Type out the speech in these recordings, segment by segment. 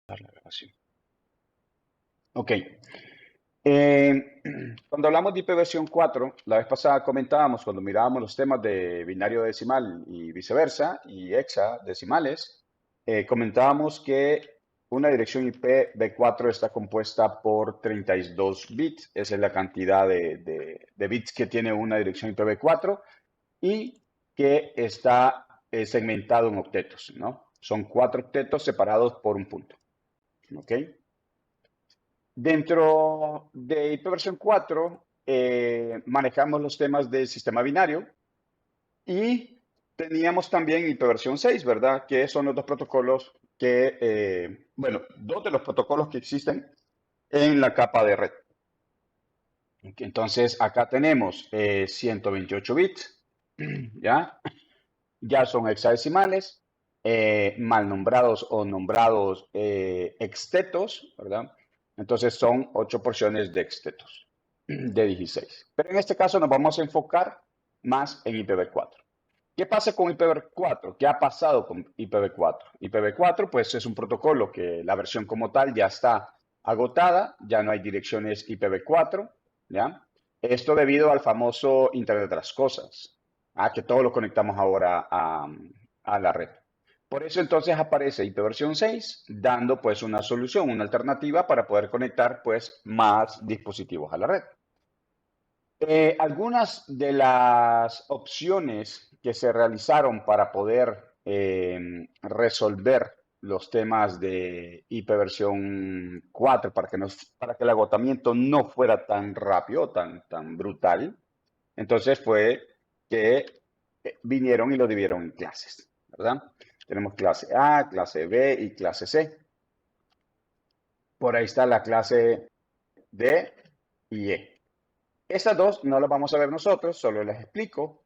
La grabación. Ok. Eh, Cuando hablamos de IPv4, la vez pasada comentábamos, cuando mirábamos los temas de binario decimal y viceversa, y hexadecimales, comentábamos que una dirección IPv4 está compuesta por 32 bits. Esa es la cantidad de bits que tiene una dirección IPv4 y que está segmentado en octetos, ¿no? Son 4 octetos separados por un punto. ¿Ok? Dentro de IPv 4 manejamos los temas del sistema binario y teníamos también IPv 6, ¿verdad? Que son los dos protocolos que, bueno, dos de los protocolos que existen en la capa de red. Entonces, acá tenemos 128 bits, ¿ya? Ya son hexadecimales, mal nombrados o nombrados extetos, ¿verdad? Entonces son 8 porciones de extetos de 16. Pero en este caso nos vamos a enfocar más en IPv4. ¿Qué pasa con IPv4? ¿Qué ha pasado con IPv4? IPv4 pues es un protocolo que la versión como tal ya está agotada, ya no hay direcciones IPv4, ¿ya? Esto debido al famoso Internet de las Cosas, que todo lo conectamos ahora a la red. Por eso entonces aparece IPv 6 dando pues una solución, una alternativa para poder conectar pues más dispositivos a la red. Algunas de las opciones que se realizaron para poder resolver los temas de IPv4 para que el agotamiento no fuera tan rápido, tan brutal, entonces fue que vinieron y lo dividieron en clases, ¿verdad? Tenemos clase A, clase B y clase C. Por ahí está la clase D y E. Estas dos no las vamos a ver nosotros, solo les explico.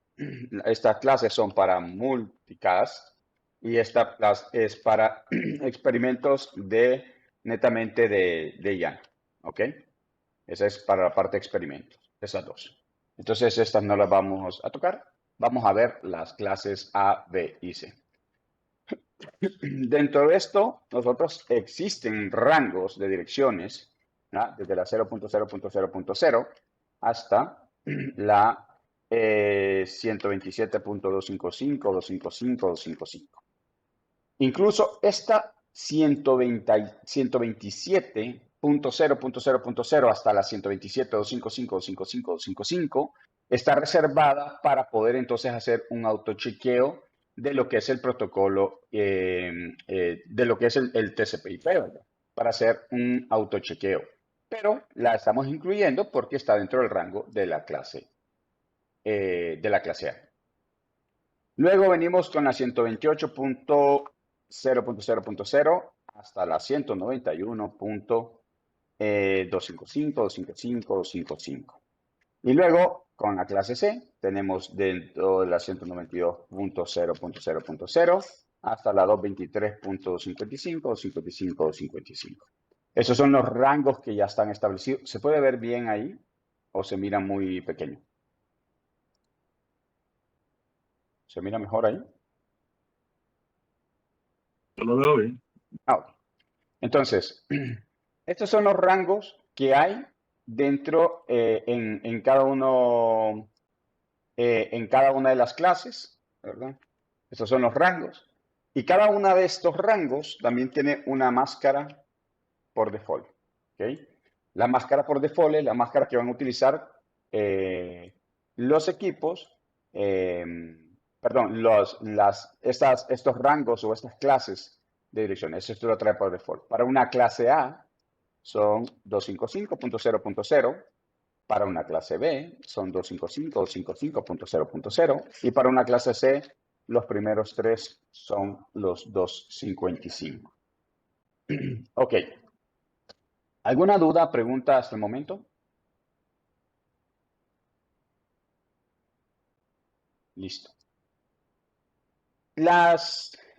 Estas clases son para multicast y esta clase es para experimentos netamente de IAN. ¿Ok? Esa es para la parte de experimentos, esas dos. Entonces estas no las vamos a tocar. Vamos a ver las clases A, B y C. Dentro de esto, nosotros existen rangos de direcciones, ¿no? Desde la 0.0.0.0 hasta la 127.255, 255, 255. Incluso esta 127.0.0.0 hasta la 127.255.255.255 está reservada para poder entonces hacer un autochequeo de lo que es el protocolo, de lo que es el TCP/IP, ¿verdad? Para hacer un autochequeo. Pero la estamos incluyendo porque está dentro del rango de la clase A. Luego venimos con la 128.0.0.0 hasta la 191.255, 255, 255. Y luego con la clase C tenemos dentro de la 192.0.0.0 hasta la 223.55, 255, 255. Esos son los rangos que ya están establecidos. ¿Se puede ver bien ahí o se mira muy pequeño? ¿Se mira mejor ahí? Yo lo veo bien. Ok. Entonces, estos son los rangos que hay dentro en cada una de las clases, ¿verdad? Estos son los rangos. Y cada una de estos rangos también tiene una máscara por default. ¿Ok? La máscara por default es la máscara que van a utilizar los equipos, eh, perdón, estos rangos o estas clases de direcciones. Esto lo trae por default. Para una clase A son 255.0.0. Para una clase B son 255 o 55.0.0 y para una clase C los primeros tres son los 255. Ok. ¿Alguna duda, pregunta hasta el momento? Listo.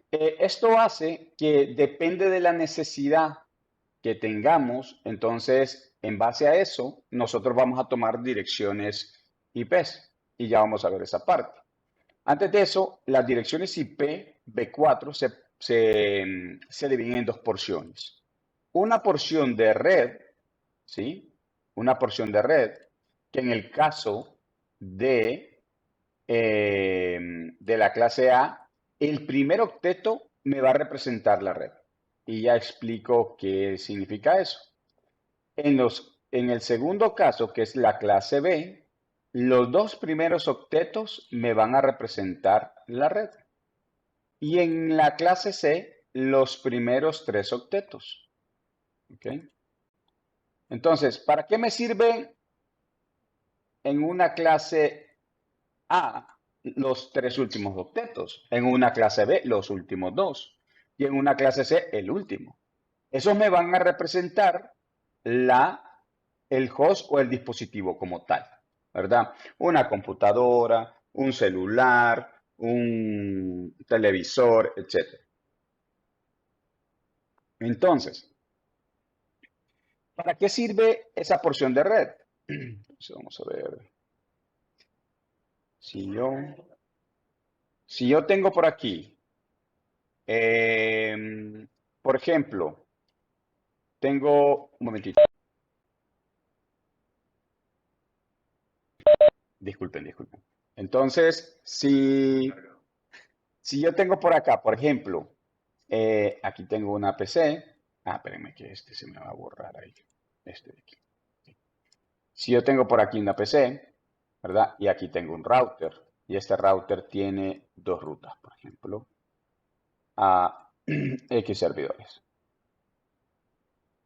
Esto hace que depende de la necesidad que tengamos, entonces en base a eso nosotros vamos a tomar direcciones IPs y ya vamos a ver esa parte. Antes de eso, las direcciones IP B4 se dividen en dos porciones. una porción de red, ¿sí? Una porción de red que en el caso de la clase A, el primer octeto me va a representar la red. Y ya explico qué significa eso. En el segundo caso, que es la clase B, los dos primeros octetos me van a representar la red. Y en la clase C, los primeros tres octetos. ¿Ok? Entonces, ¿para qué me sirve en una clase A los tres últimos octetos? En una clase B, los últimos dos. Y en una clase C, el último. Esos me van a representar el host o el dispositivo como tal, ¿verdad? Una computadora, un celular, un televisor, etc. Entonces, ¿para qué sirve esa porción de red? Entonces, vamos a ver. Si yo, si yo tengo por aquí, por ejemplo, tengo, un momentito, disculpen. Entonces, si yo tengo por acá, por ejemplo, aquí tengo una PC. Ah, espérenme que este se me va a borrar ahí. Este de aquí. Si yo tengo por aquí una PC, ¿verdad? Y aquí tengo un router. Y este router tiene dos rutas, por ejemplo, a X servidores.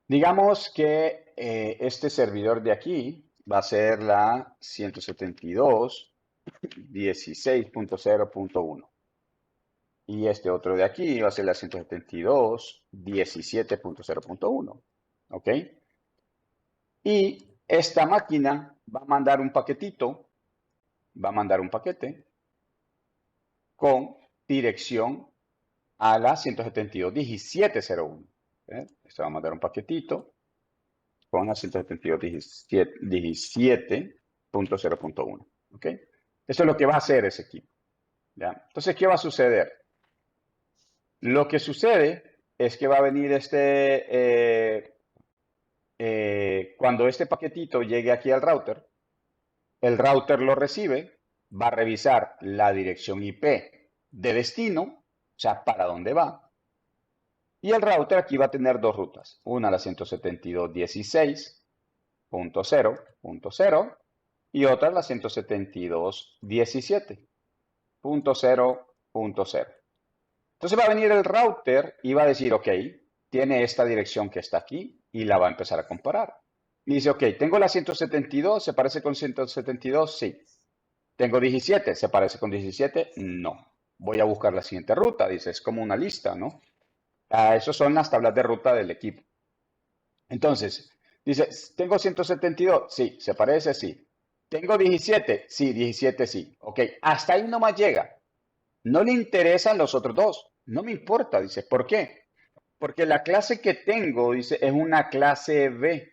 Digamos que este servidor de aquí va a ser la 172.16.0.1. Y este otro de aquí va a ser la 172.17.0.1. ¿Ok? Y esta máquina va a mandar un paquetito, va a mandar un paquete con dirección a la 172.17.0.1. Esto va a mandar un paquetito con la 172.17.0.1. ¿Ok? Eso es lo que va a hacer ese equipo. ¿Ya? Entonces, ¿qué va a suceder? Lo que sucede es que va a venir cuando este paquetito llegue aquí al router, el router lo recibe, va a revisar la dirección IP de destino, o sea, para dónde va. Y el router aquí va a tener dos rutas, una la 172.16.0.0 y otra la 172.17.0.0. Entonces va a venir el router y va a decir, ok, tiene esta dirección que está aquí y la va a empezar a comparar. Y dice, ok, tengo la 172, ¿se parece con 172? Sí. Tengo 17, ¿se parece con 17? No. Voy a buscar la siguiente ruta, dice, es como una lista, ¿no? Esas son las tablas de ruta del equipo. Entonces, dice, ¿tengo 172? Sí. ¿Se parece? Sí. ¿Tengo 17? Sí, 17 sí. Ok, hasta ahí nomás llega. No le interesan los otros dos. No me importa, dice. ¿Por qué? Porque la clase que tengo, dice, es una clase B.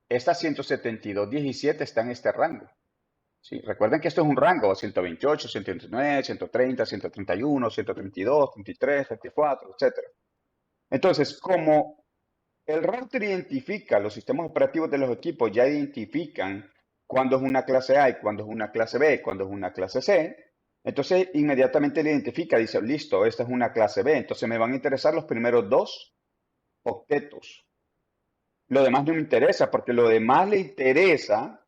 Esta 172.17 está en este rango. ¿Sí? Recuerden que esto es un rango, 128, 129, 130, 131, 132, 33, 34, etc. Entonces, como el router identifica, los sistemas operativos de los equipos ya identifican cuándo es una clase A y cuándo es una clase B, cuándo es una clase C, entonces inmediatamente le identifica, dice, listo, esta es una clase B, entonces me van a interesar los primeros dos octetos. Lo demás no me interesa, porque lo demás le interesa,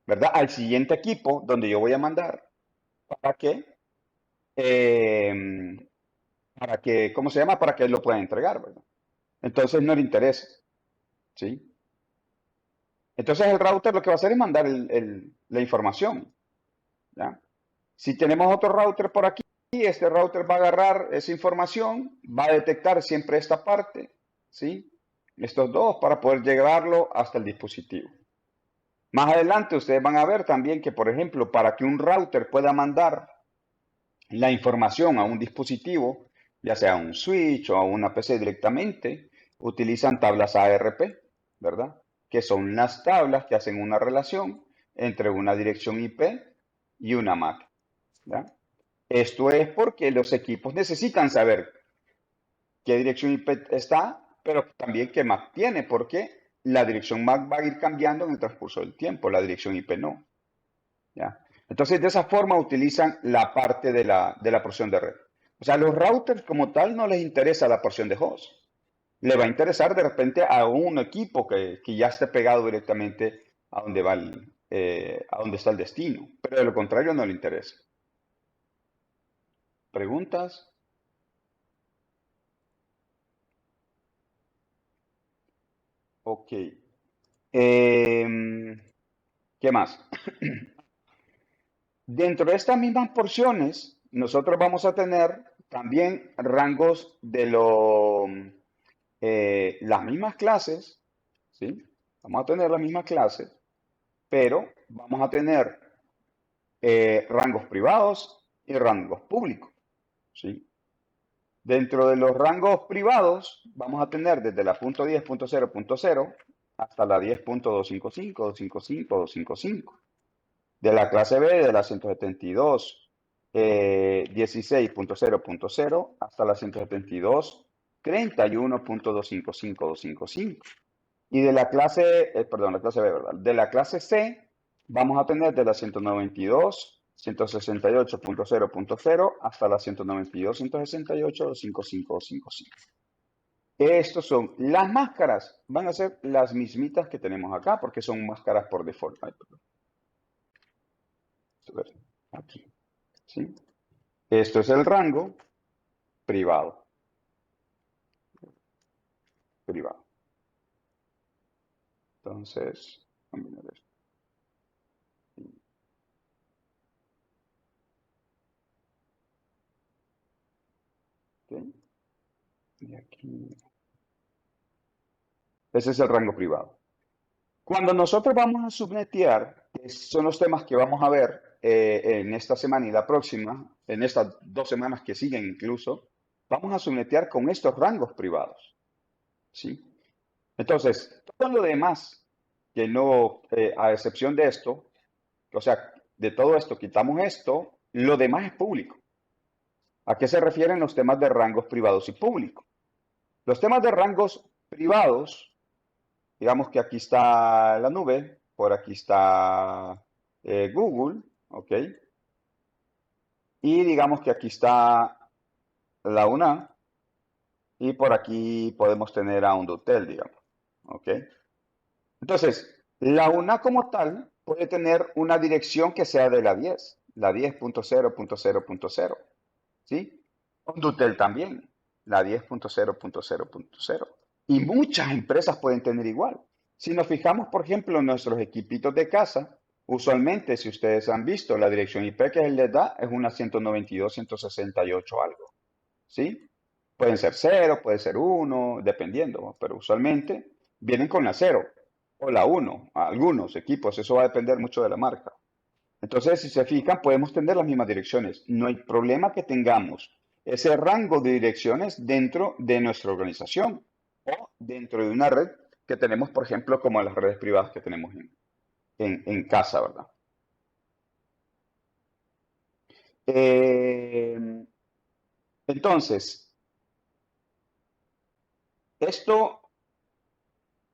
¿verdad? Al siguiente equipo donde yo voy a mandar para que, eh, ¿cómo se llama? Para que él lo pueda entregar, ¿verdad? Entonces no le interesa, ¿sí? Entonces el router lo que va a hacer es mandar la información, ¿ya? Si tenemos otro router por aquí, este router va a agarrar esa información, va a detectar siempre esta parte, ¿sí? Estos dos para poder llevarlo hasta el dispositivo. Más adelante ustedes van a ver también que, por ejemplo, para que un router pueda mandar la información a un dispositivo, ya sea a un switch o a una PC directamente, utilizan tablas ARP, ¿verdad? Que son las tablas que hacen una relación entre una dirección IP y una MAC, ¿ya? Esto es porque los equipos necesitan saber qué dirección IP está pero también que MAC tiene, porque la dirección MAC va a ir cambiando en el transcurso del tiempo, la dirección IP no. ¿Ya? Entonces, de esa forma utilizan la parte de la porción de red. O sea, a los routers como tal no les interesa la porción de host. Le va a interesar de repente a un equipo que ya esté pegado directamente a donde va a donde está el destino. Pero de lo contrario no le interesa. ¿Preguntas? Ok. ¿Qué más? Dentro de estas mismas porciones, nosotros vamos a tener también rangos de las mismas clases, ¿sí? Vamos a tener las mismas clases, pero vamos a tener rangos privados y rangos públicos, ¿sí? Dentro de los rangos privados, vamos a tener desde la punto 10.0.0 hasta la 10.255, 255, 255. De la clase B, de la 172, 16.0.0 hasta la 172, 31.255, 255. Y de la clase, perdón, la clase B, ¿verdad? De la clase C, vamos a tener de la 192, 168.0.0 hasta la 192, 168, 255, 255. Estos son las máscaras, van a ser las mismitas que tenemos acá, porque son máscaras por default. Ay, perdón. Aquí, ¿sí? Esto es el rango privado, privado. Entonces, vamos a ver. ¿Ok? Y aquí. Ese es el rango privado. Cuando nosotros vamos a subnetear, que son los temas que vamos a ver en esta semana y la próxima, en estas 2 semanas que siguen incluso, vamos a subnetear con estos rangos privados, ¿sí? Entonces, todo lo demás, que no, a excepción de esto, o sea, de todo esto quitamos esto, lo demás es público. ¿A qué se refieren los temas de rangos privados y públicos? Los temas de rangos privados, digamos que aquí está la nube, por aquí está Google, ¿ok? Y digamos que aquí está la UNA y por aquí podemos tener a un Dutel, digamos, ¿ok? Entonces, la UNA como tal puede tener una dirección que sea de la 10.0.0.0, ¿sí? Un Dutel también, la 10.0.0.0. Y muchas empresas pueden tener igual. Si nos fijamos, por ejemplo, en nuestros equipitos de casa, usualmente, si ustedes han visto, la dirección IP que él les da es una 192.168 algo, ¿sí? Pueden ser 0, puede ser 1, dependiendo, ¿no? Pero usualmente vienen con la 0 o la 1, algunos equipos, eso va a depender mucho de la marca. Entonces, si se fijan, podemos tener las mismas direcciones. No hay problema que tengamos ese rango de direcciones dentro de nuestra organización o dentro de una red que tenemos, por ejemplo, como las redes privadas que tenemos en casa, ¿verdad? Eh, entonces, esto,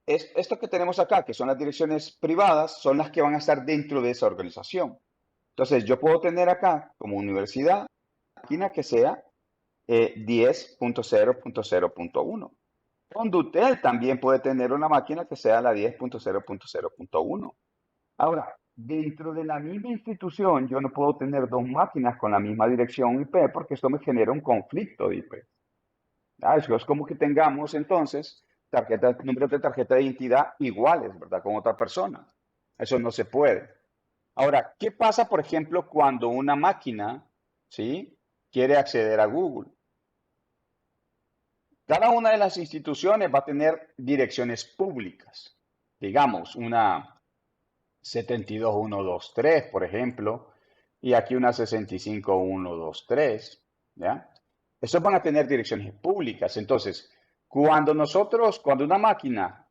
esto que tenemos acá, que son las direcciones privadas, son las que van a estar dentro de esa organización. Entonces, yo puedo tener acá como universidad, máquina que sea 10.0.0.1. Condutel también puede tener una máquina que sea la 10.0.0.1. Ahora, dentro de la misma institución, yo no puedo tener dos máquinas con la misma dirección IP porque esto me genera un conflicto de IP. Eso es como que tengamos entonces números de tarjeta de identidad iguales, ¿verdad? Con otra persona. Eso no se puede. Ahora, ¿qué pasa, por ejemplo, cuando una máquina, ¿sí? Quiere acceder a Google? Cada una de las instituciones va a tener direcciones públicas. Digamos, una 72123, por ejemplo, y aquí una 65123, ¿ya? Esos van a tener direcciones públicas. Entonces, cuando una máquina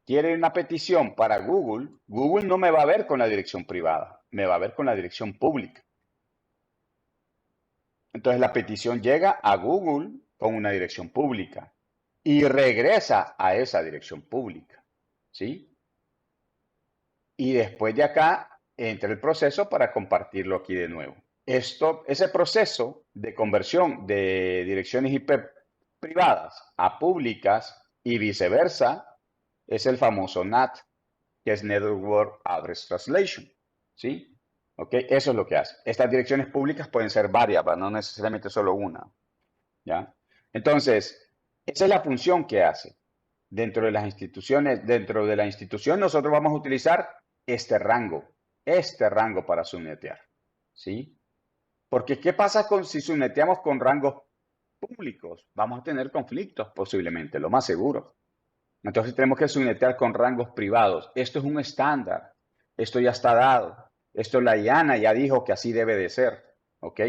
quiere una petición para Google, Google no me va a ver con la dirección privada, me va a ver con la dirección pública. Entonces, la petición llega a Google con una dirección pública. y regresa a esa dirección pública, ¿sí? Y después de acá entra el proceso para compartirlo aquí de nuevo. Ese proceso de conversión de direcciones IP privadas a públicas y viceversa es el famoso NAT, que es Network Address Translation, ¿sí? ¿Ok? Eso es lo que hace. Estas direcciones públicas pueden ser varias, no necesariamente solo una, ¿ya? Entonces, esa es la función que hace. Dentro de las instituciones, dentro de la institución, nosotros vamos a utilizar este rango para subnetear, ¿sí? Porque ¿qué pasa si subneteamos con rangos públicos? Vamos a tener conflictos posiblemente, lo más seguro. Entonces tenemos que subnetear con rangos privados. Esto es un estándar. Esto ya está dado. Esto la IANA ya dijo que así debe de ser. ¿Ok?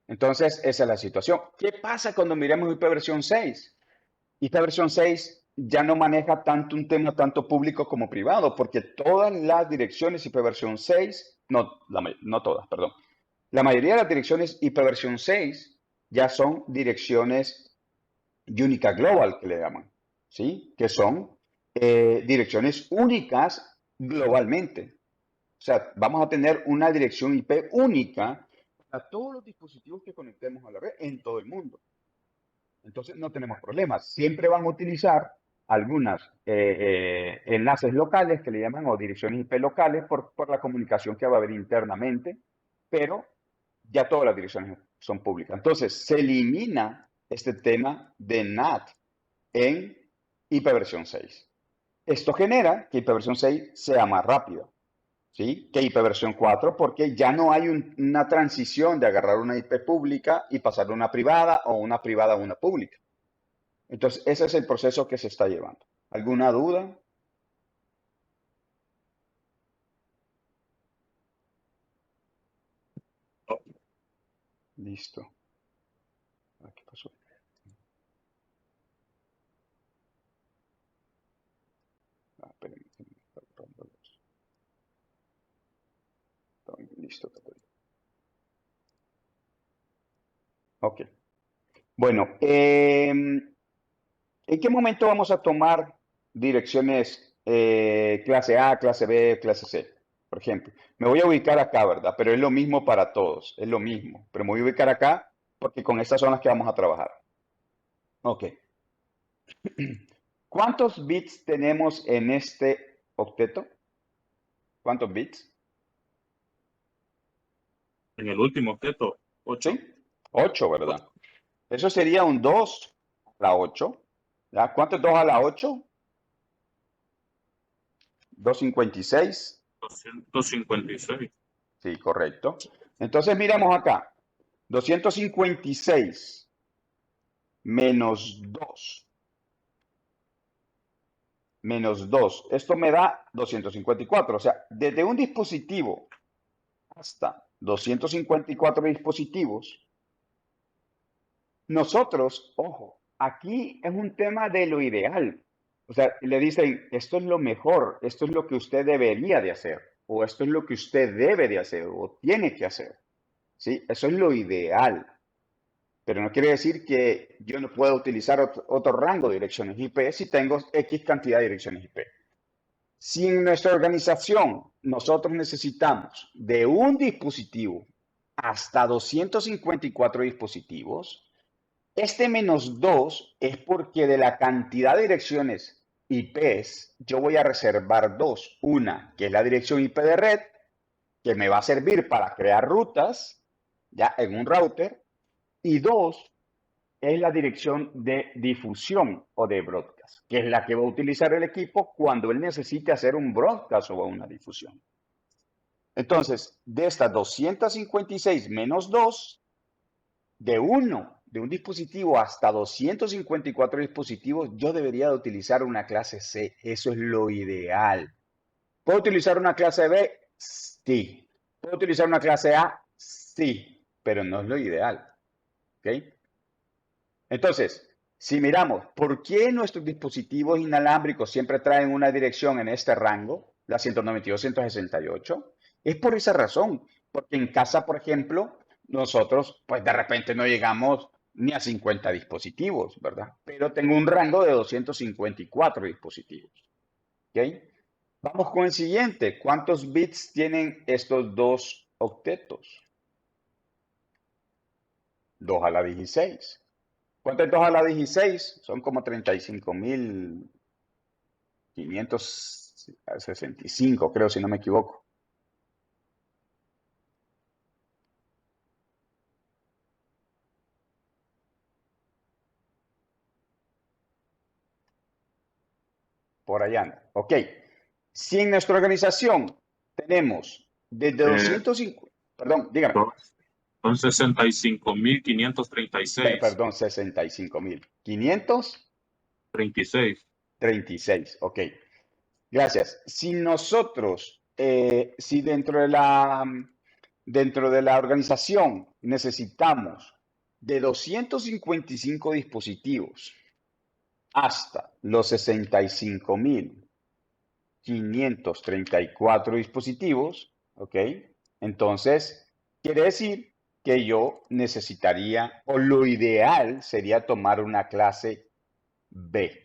Entonces, esa es la situación. ¿Qué pasa cuando miremos IP versión 6? Esta versión 6 ya no maneja tanto un tema tanto público como privado, porque todas las direcciones IP versión 6, no todas, perdón, la mayoría de las direcciones IP versión 6 ya son direcciones Unica Global, que le llaman, ¿sí? Que son direcciones únicas globalmente. O sea, vamos a tener una dirección IP única para todos los dispositivos que conectemos a la red en todo el mundo. Entonces no tenemos problemas. Siempre van a utilizar algunas enlaces locales que le llaman o direcciones IP locales por la comunicación que va a haber internamente, pero ya todas las direcciones son públicas. Entonces se elimina este tema de NAT en IP versión 6. Esto genera que IP versión 6 sea más rápida, ¿sí? Que IP versión 4 porque ya no hay una transición de agarrar una IP pública y pasar de una privada o una privada a una pública. Entonces, ese es el proceso que se está llevando. ¿Alguna duda? Listo. ¿Qué pasó? Espérenme, listo. Ok. Bueno, ¿en qué momento vamos a tomar direcciones clase A, clase B, clase C? Por ejemplo, me voy a ubicar acá, ¿verdad? Pero es lo mismo para todos, es lo mismo. Pero me voy a ubicar acá porque con estas son las que vamos a trabajar. Ok. ¿Cuántos bits tenemos en este octeto? ¿Cuántos bits? En el último objeto, ¿Sí? 8. 8, ¿verdad? Eso sería un 2 a la 8. ¿Ya? ¿Cuánto es 2 a la 8? 256. 256. Sí, correcto. Entonces miremos acá. 256 menos 2 menos 2. Esto me da 254. O sea, desde un dispositivo hasta 254 dispositivos, nosotros, ojo, aquí es un tema de lo ideal. O sea, le dicen, esto es lo mejor, esto es lo que usted debería de hacer, o esto es lo que usted debe de hacer, o tiene que hacer. ¿Sí? Eso es lo ideal. Pero no quiere decir que yo no pueda utilizar otro rango de direcciones IP si tengo X cantidad de direcciones IP. Si en nuestra organización nosotros necesitamos de un dispositivo hasta 254 dispositivos, este menos 2 es porque de la cantidad de direcciones IPs yo voy a reservar dos. Una, que es la dirección IP de red, que me va a servir para crear rutas ya en un router. Y dos, es la dirección de difusión o de broadcast, que es la que va a utilizar el equipo cuando él necesite hacer un broadcast o una difusión. Entonces, de estas 256 menos 2, de un dispositivo hasta 254 dispositivos, yo debería de utilizar una clase C. Eso es lo ideal. ¿Puedo utilizar una clase B? Sí. ¿Puedo utilizar una clase A? Sí, pero no es lo ideal. ¿Ok? Entonces, si miramos, ¿por qué nuestros dispositivos inalámbricos siempre traen una dirección en este rango, la 192.168? Es por esa razón, porque en casa, por ejemplo, nosotros, pues de repente no llegamos ni a 50 dispositivos, ¿verdad? Pero tengo un rango de 254 dispositivos. ¿Ok? Vamos con el siguiente. ¿Cuántos bits tienen estos dos octetos? 2 a la 16. ¿Cuánto es 2 a la 16? Son como 35.565, creo, si no me equivoco. Por allá anda. Ok. Si en nuestra organización tenemos desde Eh, 250, perdón, dígame, son son 65.536. perdón, 65.536. 36. Ok. Gracias. Si nosotros, si dentro de la organización necesitamos de 255 dispositivos hasta los 65.534 dispositivos, ¿ok? Entonces, quiere decir que yo necesitaría, o lo ideal sería tomar una clase B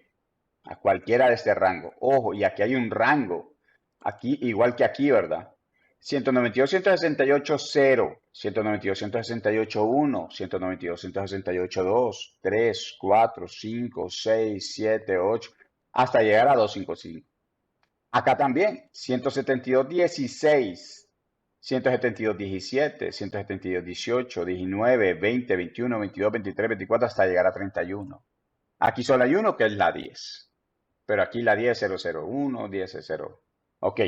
a cualquiera de este rango. Ojo, y aquí hay un rango. Aquí, igual que aquí, ¿verdad? 192, 168, 0, 192, 168, 1, 192, 168, 2, 3, 4, 5, 6, 7, 8, hasta llegar a 255. Acá también, 172, 16, 172, 17, 172, 18, 19, 20, 21, 22, 23, 24, hasta llegar a 31. Aquí solo hay uno que es la 10. Pero aquí la 10.001, 10.0. Ok.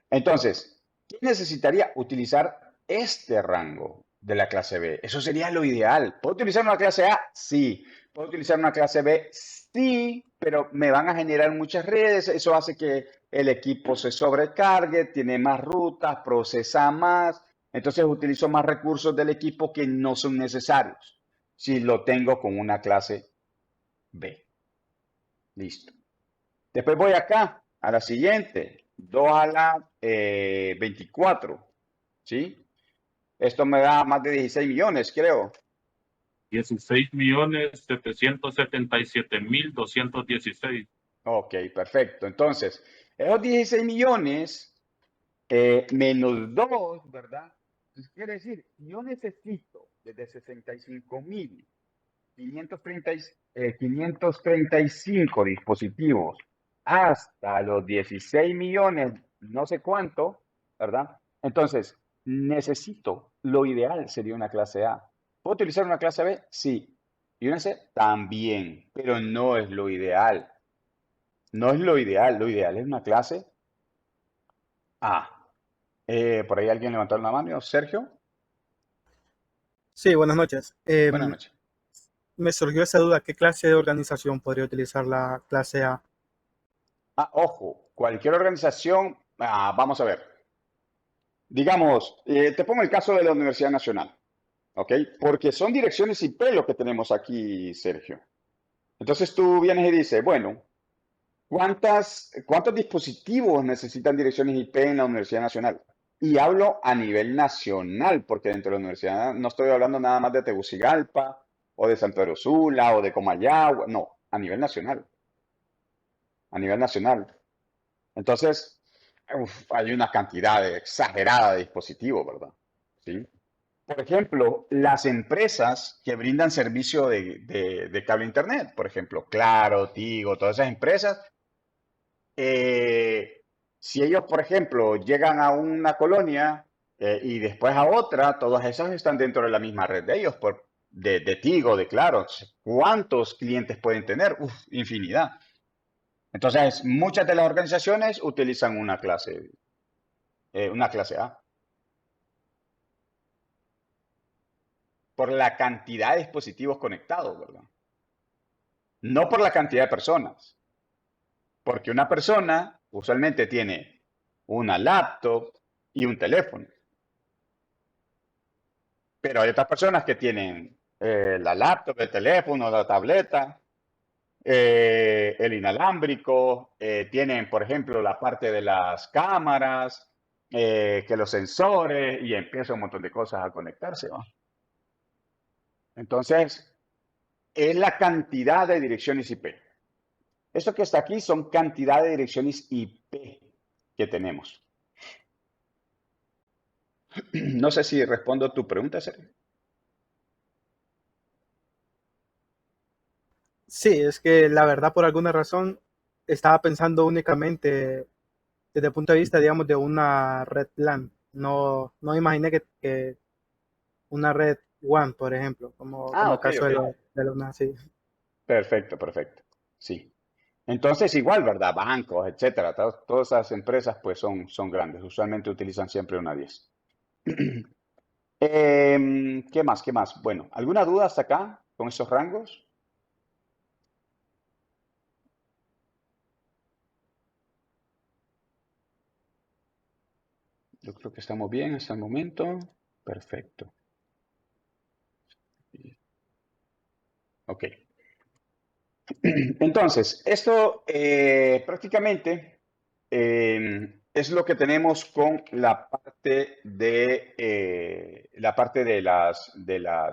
Entonces, ¿qué necesitaría? Utilizar este rango de la clase B. Eso sería lo ideal. ¿Puedo utilizar una clase A? Sí. ¿Puedo utilizar una clase B? Sí, pero me van a generar muchas redes. Eso hace que el equipo se sobrecargue, tiene más rutas, procesa más. Entonces utilizo más recursos del equipo que no son necesarios si lo tengo con una clase B. Listo. Después voy acá, a la siguiente, 2 a la 24, ¿sí? Esto me da más de 16 millones, creo. 16.777.216. Ok, perfecto. Entonces, esos 16 millones menos 2, ¿verdad? Entonces, quiere decir, yo necesito desde 65.535 dispositivos hasta los 16 millones, no sé cuánto, ¿verdad? Entonces, necesito, lo ideal sería una clase A. ¿Puedo utilizar una clase B? Sí. ¿Y una C? También, pero no es lo ideal. No es lo ideal es una clase A. Por ahí alguien levantó la mano, Sergio. Sí, buenas noches. Buenas noches. Me surgió esa duda, ¿qué clase de organización podría utilizar la clase A? Ojo, cualquier organización, vamos a ver. Digamos, te pongo el caso de la Universidad Nacional, ¿ok? Porque son direcciones IP lo que tenemos aquí, Sergio. Entonces tú vienes y dices, bueno, ¿cuántos dispositivos necesitan direcciones IP en la Universidad Nacional? Y hablo a nivel nacional, porque dentro de la universidad no estoy hablando nada más de Tegucigalpa o de San Pedro Sula o de Comayagua, no, a nivel nacional, a nivel nacional. Entonces, hay una cantidad exagerada de dispositivos, ¿verdad? ¿Sí? Por ejemplo, las empresas que brindan servicio de cable internet, por ejemplo, Claro, Tigo, todas esas empresas, eh, si ellos, por ejemplo, llegan a una colonia y después a otra, todas esas están dentro de la misma red de ellos, de Tigo, de Claro. ¿Cuántos clientes pueden tener? Uf, infinidad. Entonces, muchas de las organizaciones utilizan una clase A por la cantidad de dispositivos conectados, ¿verdad? No por la cantidad de personas, porque una persona usualmente tiene una laptop y un teléfono, pero hay otras personas que tienen la laptop, el teléfono, la tableta, el inalámbrico, tienen, por ejemplo, la parte de las cámaras, que los sensores, y empieza un montón de cosas a conectarse, ¿no? Entonces, es la cantidad de direcciones IP. Esto que está aquí son cantidad de direcciones IP que tenemos. No sé si respondo a tu pregunta, Sergio. Sí, es que la verdad, por alguna razón, estaba pensando únicamente desde el punto de vista, digamos, de una red LAN. No, no imaginé que una red WAN, por ejemplo, como el Ok, caso ok. de la UNA, sí. Perfecto, perfecto. Sí. Entonces, igual, ¿verdad? Bancos, etcétera. Todas esas empresas, pues, son grandes. Usualmente utilizan siempre una 10. ¿Qué más? ¿Qué más? Bueno, ¿alguna duda hasta acá con esos rangos? Yo creo que estamos bien hasta el momento. Perfecto. Ok. Entonces, esto prácticamente es lo que tenemos con la parte de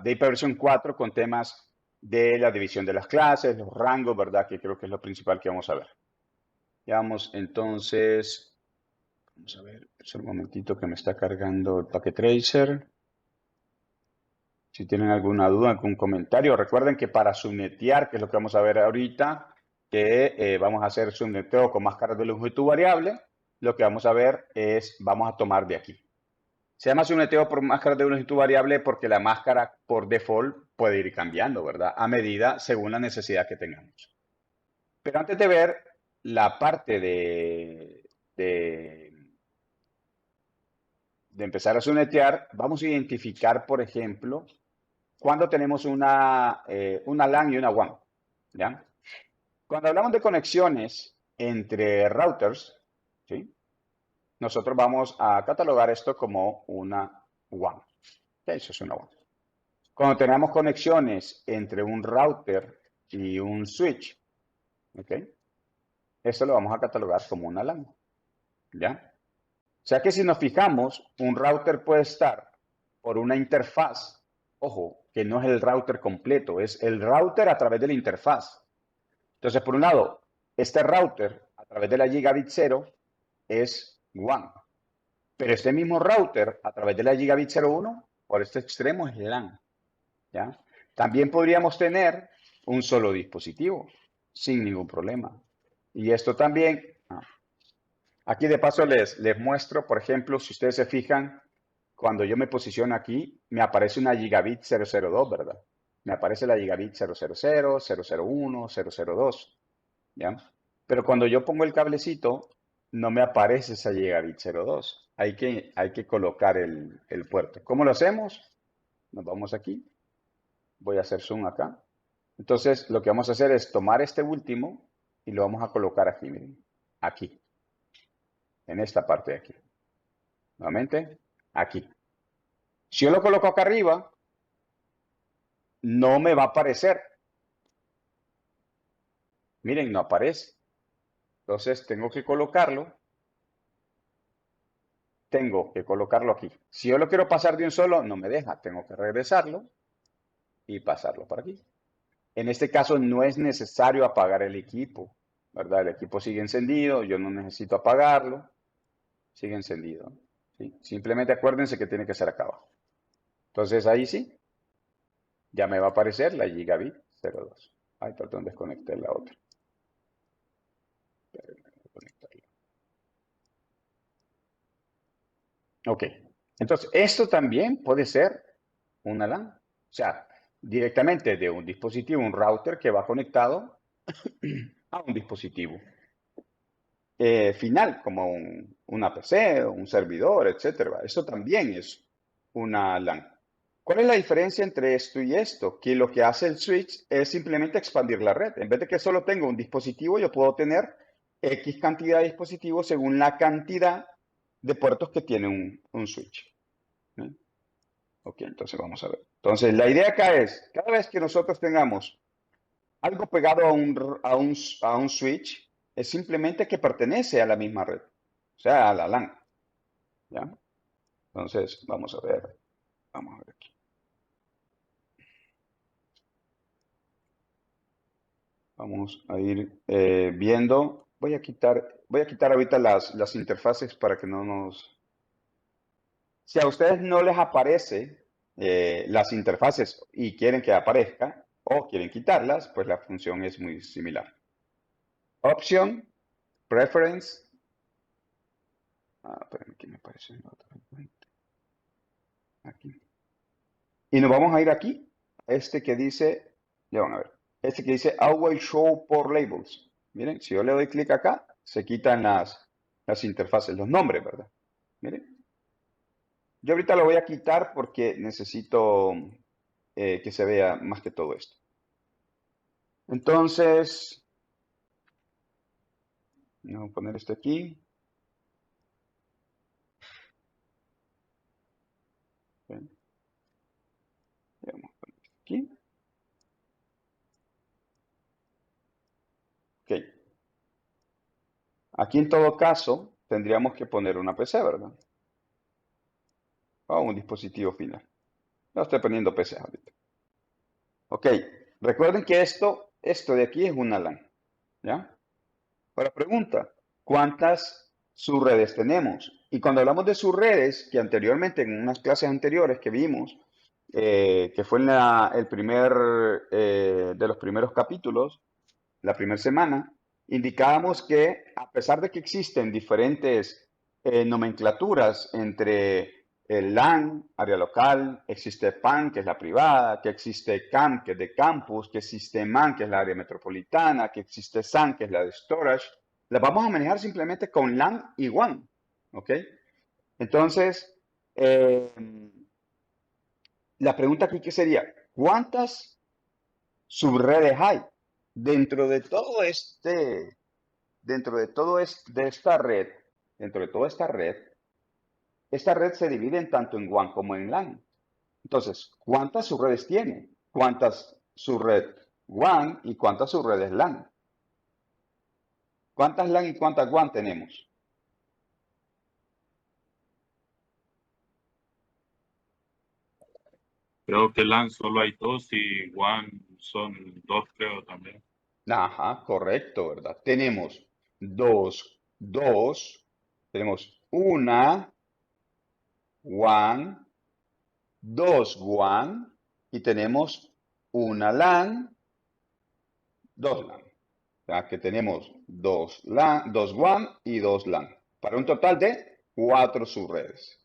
hiperversión 4 con temas de la división de las clases, los rangos, ¿verdad? Que creo que es lo principal que vamos a ver. Veamos, entonces, vamos a ver, es un momentito que me está cargando el Packet Tracer. Si tienen alguna duda, algún comentario, recuerden que para subnetear, que es lo que vamos a ver ahorita, que vamos a hacer subneteo con máscaras de longitud variable, lo que vamos a ver es, vamos a tomar de aquí. Se llama subneteo por máscaras de longitud variable porque la máscara por default puede ir cambiando, ¿verdad? A medida según la necesidad que tengamos. Pero antes de ver la parte de, de empezar a subnetear, vamos a identificar, por ejemplo, cuando tenemos una LAN y una WAN, ¿ya? Cuando hablamos de conexiones entre routers, ¿sí? Nosotros vamos a catalogar esto como una WAN. Eso es una WAN. Cuando tenemos conexiones entre un router y un switch, ¿ok? Eso lo vamos a catalogar como una LAN, ¿ya? O sea que si nos fijamos, un router puede estar por una interfaz. Ojo, que no es el router completo, es el router a través de la interfaz. Entonces, por un lado, este router a través de la gigabit 0 es WAN. Pero este mismo router a través de la gigabit 01 por este extremo es LAN. ¿Ya? También podríamos tener un solo dispositivo sin ningún problema. Y esto también, aquí de paso les muestro, por ejemplo, si ustedes se fijan, cuando yo me posiciono aquí, me aparece una gigabit 002, ¿verdad? Me aparece la gigabit 000, 001, 002, ¿ya? Pero cuando yo pongo el cablecito, no me aparece esa gigabit 02. Hay que colocar el puerto. ¿Cómo lo hacemos? Nos vamos aquí. Voy a hacer zoom acá. Entonces, lo que vamos a hacer es tomar este último y lo vamos a colocar aquí, miren. Aquí. En esta parte de aquí. Nuevamente, aquí. Si yo lo coloco acá arriba, no me va a aparecer. Miren, no aparece. Entonces, tengo que colocarlo aquí. Si yo lo quiero pasar de un solo, no me deja. Tengo que regresarlo y pasarlo por aquí. En este caso no es necesario apagar el equipo, ¿verdad? El equipo sigue encendido, yo no necesito apagarlo, sigue encendido. ¿Sí? Simplemente acuérdense que tiene que ser acá abajo. Entonces ahí sí, ya me va a aparecer la gigabit 02. Ay, perdón, desconecté la otra. Ok, entonces esto también puede ser una LAN. O sea, directamente de un dispositivo, un router que va conectado a un dispositivo final, como una PC, un servidor, etcétera. Eso también es una LAN. ¿Cuál es la diferencia entre esto y esto? Que lo que hace el switch es simplemente expandir la red. En vez de que solo tenga un dispositivo, yo puedo tener X cantidad de dispositivos según la cantidad de puertos que tiene un switch. ¿Sí? Ok, entonces vamos a ver. Entonces, la idea acá es, cada vez que nosotros tengamos algo pegado a un switch, es simplemente que pertenece a la misma red, o sea, a la LAN. ¿Ya? Entonces, vamos a ver aquí. Vamos a ir viendo. Voy a quitar ahorita las interfaces para que no nos... Si a ustedes no les aparece las interfaces y quieren que aparezca o quieren quitarlas, pues la función es muy similar. Option, Preference. Espérame, aquí me aparece el otro. Aquí. Y nos vamos a ir aquí. Este que dice, ya van a ver. Este que dice Always Show por Labels. Miren, si yo le doy clic acá, se quitan las interfaces, los nombres, ¿verdad? Miren. Yo ahorita lo voy a quitar porque necesito que se vea más que todo esto. Entonces, vamos a poner esto aquí. Bien. Vamos a poner esto aquí. Ok. Aquí en todo caso tendríamos que poner una PC, ¿verdad? O un dispositivo final. No estoy poniendo PC ahorita. Ok. Recuerden que esto de aquí es una LAN. ¿Ya? Ahora pregunta, ¿cuántas subredes tenemos? Y cuando hablamos de subredes, que anteriormente en unas clases anteriores que vimos, que fue en el primer de los primeros capítulos, la primera semana, indicábamos que a pesar de que existen diferentes nomenclaturas entre el LAN, área local, existe PAN, que es la privada, que existe CAM, que es de campus, que existe MAN, que es la área metropolitana, que existe SAN, que es la de storage, las vamos a manejar simplemente con LAN y WAN, ¿ok? Entonces, la pregunta aquí que sería, ¿cuántas subredes hay dentro de todo de esta red, dentro de toda esta red se divide en tanto en WAN como en LAN. Entonces, ¿cuántas subredes tiene? ¿Cuántas subred WAN y cuántas subredes LAN? ¿Cuántas LAN y cuántas WAN tenemos? Creo que LAN solo hay dos y WAN son dos, creo también. Ajá, correcto, ¿verdad? Tenemos tenemos una WAN, dos WAN y tenemos una LAN, dos LAN. O sea que tenemos dos LAN, dos WAN y dos LAN. Para un total de 4 subredes.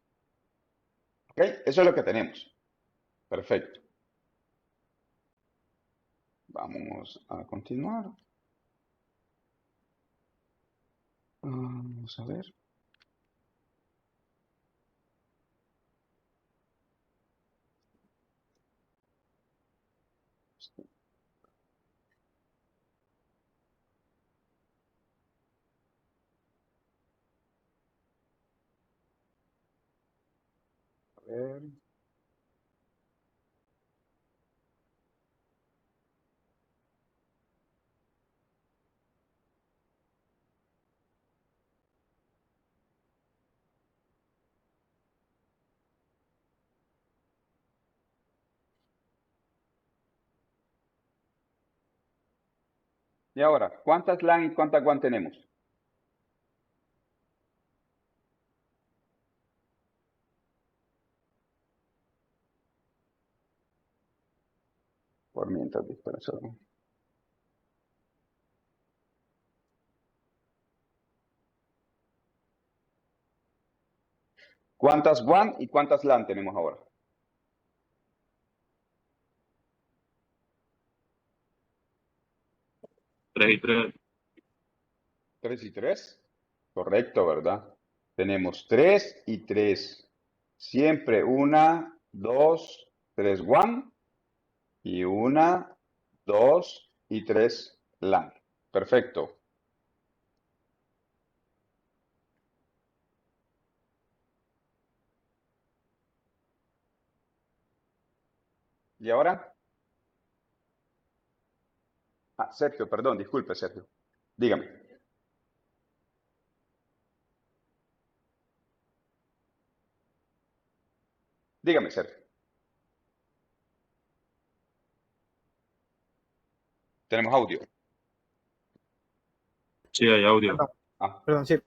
¿Ok? Eso es lo que tenemos. Perfecto. Vamos a continuar. Vamos a ver. A ver. Y ahora, ¿cuántas LAN y cuántas WAN tenemos? Por mientras disperso. ¿Cuántas WAN y cuántas LAN tenemos ahora? Tres y tres. 3 y 3. Correcto, ¿verdad? Tenemos 3 y 3. Siempre una, dos, tres WAN y una, dos y tres LAN. Perfecto. ¿Y ahora? Sergio, perdón, disculpe, Sergio. Dígame. Dígame, Sergio. Tenemos audio. Sí, hay audio. Perdón, Ah, perdón, sí.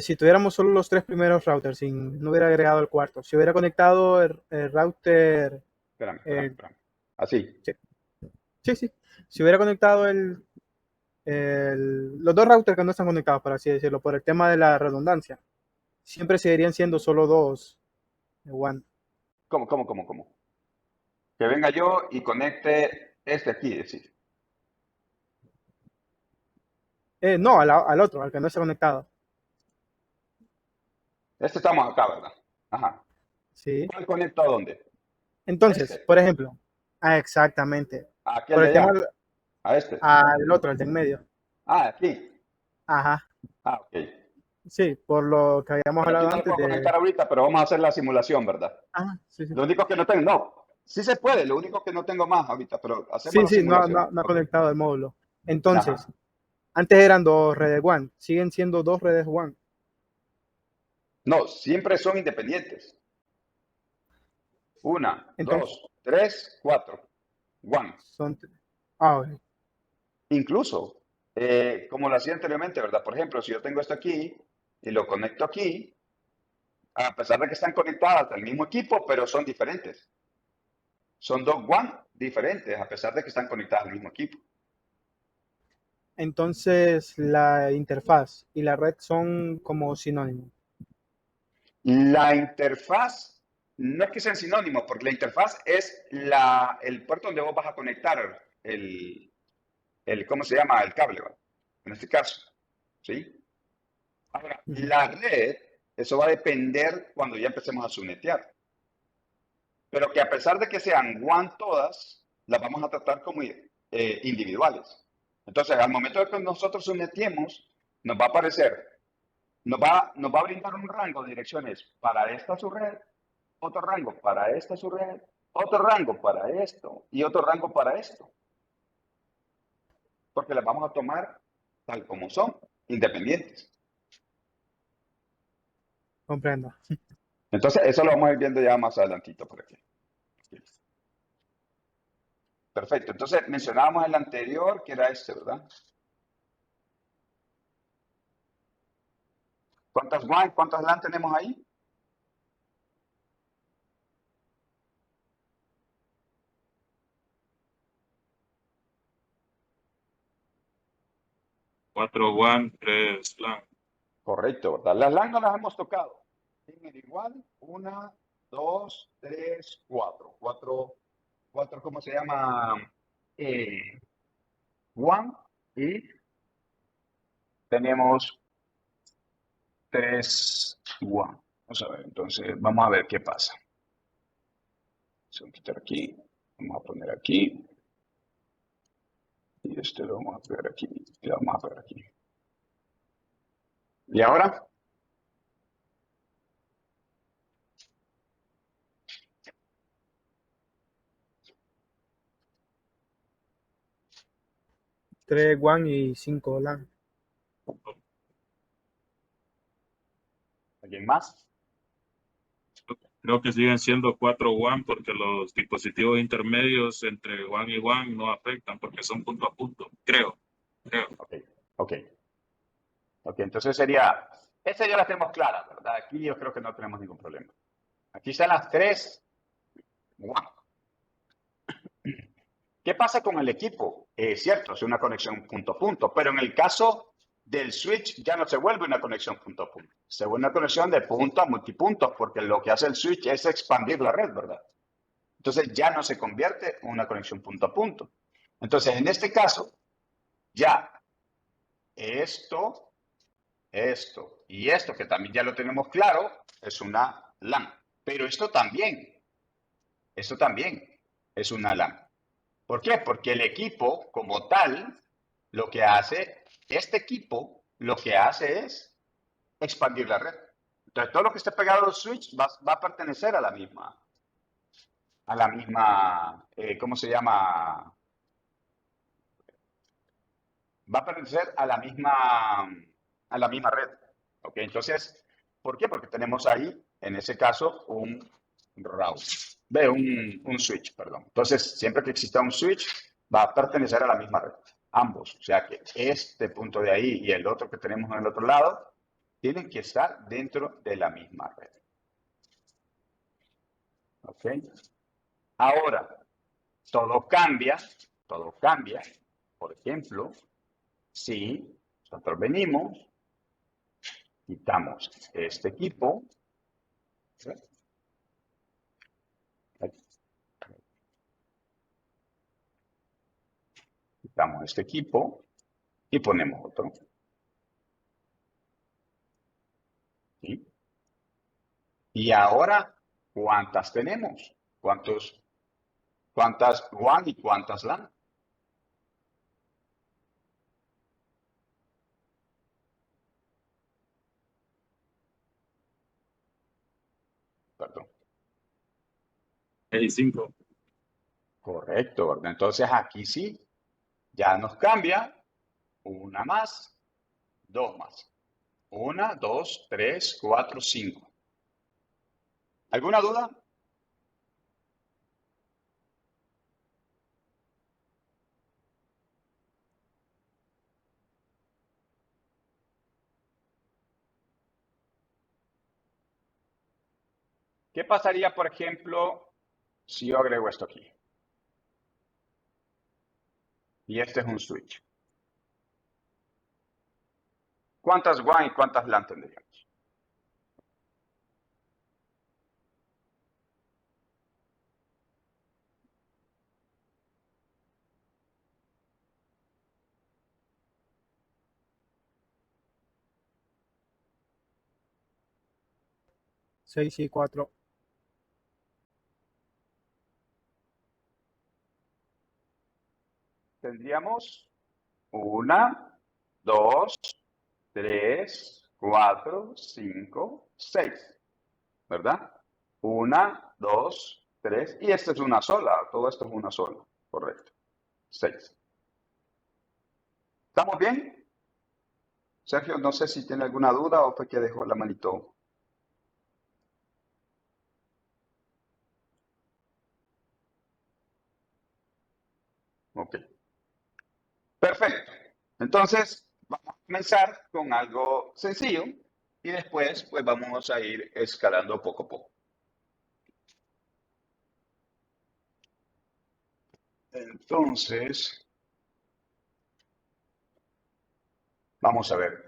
Si tuviéramos solo los tres primeros routers, no hubiera agregado el cuarto, si hubiera conectado el router, el- espérame. Así. sí, sí, sí. Si hubiera conectado los dos routers que no están conectados, por así decirlo, por el tema de la redundancia, siempre seguirían siendo solo dos WAN. ¿Cómo? Que venga yo y conecte este aquí, decir. No, al otro, al que no está conectado. Este estamos acá, ¿verdad? Ajá. Sí. ¿Cuál conecto a dónde? Entonces, Este. por ejemplo, exactamente. A aquel Por de el tema allá. A este. al otro, el de en medio. Ah, aquí. Ajá. Ah, ok. Sí, por lo que habíamos Pero aquí hablado no lo antes puedo de. conectar ahorita, pero vamos a hacer la simulación, ¿verdad? Ah, sí, sí. Lo único que no tengo, no. Sí se puede, lo único que no tengo más ahorita, pero hacemos Sí, la sí, no, simulación. no, no ha Ok. conectado el módulo. Entonces, Ajá. antes eran dos redes WAN, siguen siendo dos redes WAN. No, siempre son independientes. Una, Entonces, dos, tres, cuatro. One. son. Ah, ok. Incluso, como lo hacía anteriormente, ¿verdad? Por ejemplo, si yo tengo esto aquí y lo conecto aquí, a pesar de que están conectadas al mismo equipo, pero son diferentes. Son dos One diferentes, a pesar de que están conectadas al mismo equipo. Entonces, la interfaz y la red son como sinónimos. La interfaz no es que sean sinónimos, porque la interfaz es el puerto donde vos vas a conectar ¿cómo se llama? El cable, ¿va? En este caso, ¿sí? Ahora, Ujú. la red, eso va a depender cuando ya empecemos a subnetear. Pero que a pesar de que sean WAN todas, las vamos a tratar como individuales. Entonces, al momento de que nosotros subnetiemos, nos va a aparecer, nos va a brindar un rango de direcciones para esta subred, otro rango para esta subred, otro rango para esto y otro rango para esto. Porque las vamos a tomar tal como son, independientes. Comprendo. Entonces, eso lo vamos a ir viendo ya más adelantito por aquí. Perfecto. Entonces, mencionábamos el anterior, que era este, ¿verdad? ¿Cuántas WAN, cuántas LAN tenemos ahí? Cuatro WAN, tres LAN. Correcto, ¿verdad? Las LAN no las hemos tocado. En el igual, una, dos, tres, cuatro. Cuatro, ¿cómo se llama? WAN y tenemos tres WAN. Vamos a ver, entonces, vamos a ver qué pasa. Vamos a quitar aquí, vamos a poner aquí. Y este lo vamos a pegar aquí, y lo vamos a pegar aquí. ¿Y ahora? Tres WAN y cinco LAN. ¿Alguien más? Creo que siguen siendo cuatro WAN porque los dispositivos intermedios entre WAN y WAN no afectan porque son punto a punto. Creo. Ok, ok. Ok, entonces sería, esta ya la tenemos clara, ¿verdad? Aquí yo creo que no tenemos ningún problema. Aquí están las tres. Wow. ¿Qué pasa con el equipo? Es cierto, es una conexión punto a punto, pero en el caso del switch ya no se vuelve una conexión punto a punto. Se vuelve una conexión de punto a multipunto, porque lo que hace el switch es expandir la red, ¿verdad? Entonces ya no se convierte en una conexión punto a punto. Entonces, en este caso, ya esto, esto y esto, que también ya lo tenemos claro, es una LAN. Pero esto también es una LAN. ¿Por qué? Porque el equipo como tal, lo que hace, este equipo, lo que hace es expandir la red. Entonces, todo lo que esté pegado al switch va a pertenecer ¿cómo se llama? Va a pertenecer a la misma red. ¿Ok? Entonces, ¿por qué? Porque tenemos ahí, en ese caso, un router. Un switch, perdón. Entonces, siempre que exista un switch, va a pertenecer a la misma red. Ambos. O sea que este punto de ahí y el otro que tenemos en el otro lado tienen que estar dentro de la misma red. ¿Ok? Ahora, todo cambia. Por ejemplo, si nosotros venimos, quitamos este equipo, quitamos este equipo y ponemos otro. ¿Sí? Y ahora, ¿cuántas tenemos? ¿Cuántas WAN y cuántas LAN? Perdón. 5. Correcto, ¿verdad? Entonces aquí sí, ya nos cambia una más, dos más. 1, 2, 3, 4, 5. ¿Alguna duda? ¿Qué pasaría, por ejemplo, si yo agrego esto aquí? Y este es un switch. ¿Cuántas WAN y cuántas LAN tendríamos? Seis y 4. Tendríamos 1, 2, 3, 4, 5, 6. ¿Verdad? 1, 2, 3. Y esta es una sola. Todo esto es una sola. Correcto. 6. ¿Estamos bien? Sergio, no sé si tiene alguna duda o fue que dejó la manito. Ok. Perfecto. Entonces, vamos a comenzar con algo sencillo y después, pues vamos a ir escalando poco a poco. Entonces, vamos a ver.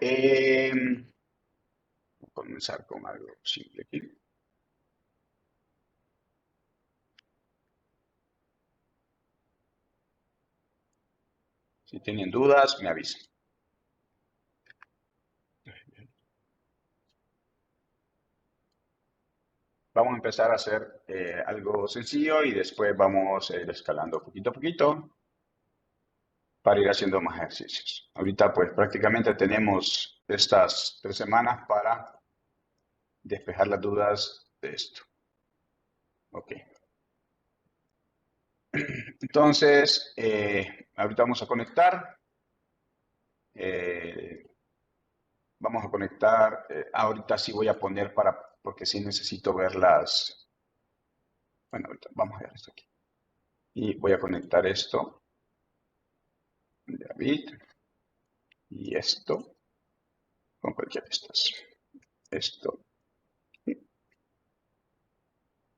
Vamos a comenzar con algo simple aquí. Si tienen dudas, me avisan. Vamos a empezar a hacer algo sencillo y después vamos a ir escalando poquito a poquito para ir haciendo más ejercicios. Ahorita pues prácticamente tenemos estas 3 semanas para despejar las dudas de esto. Ok. Entonces, ahorita vamos a conectar. Vamos a conectar. Ahorita sí voy a poner porque sí necesito ver las. Bueno, ahorita vamos a ver esto aquí. Y voy a conectar esto. David. Y esto. Con cualquiera de estas. Esto.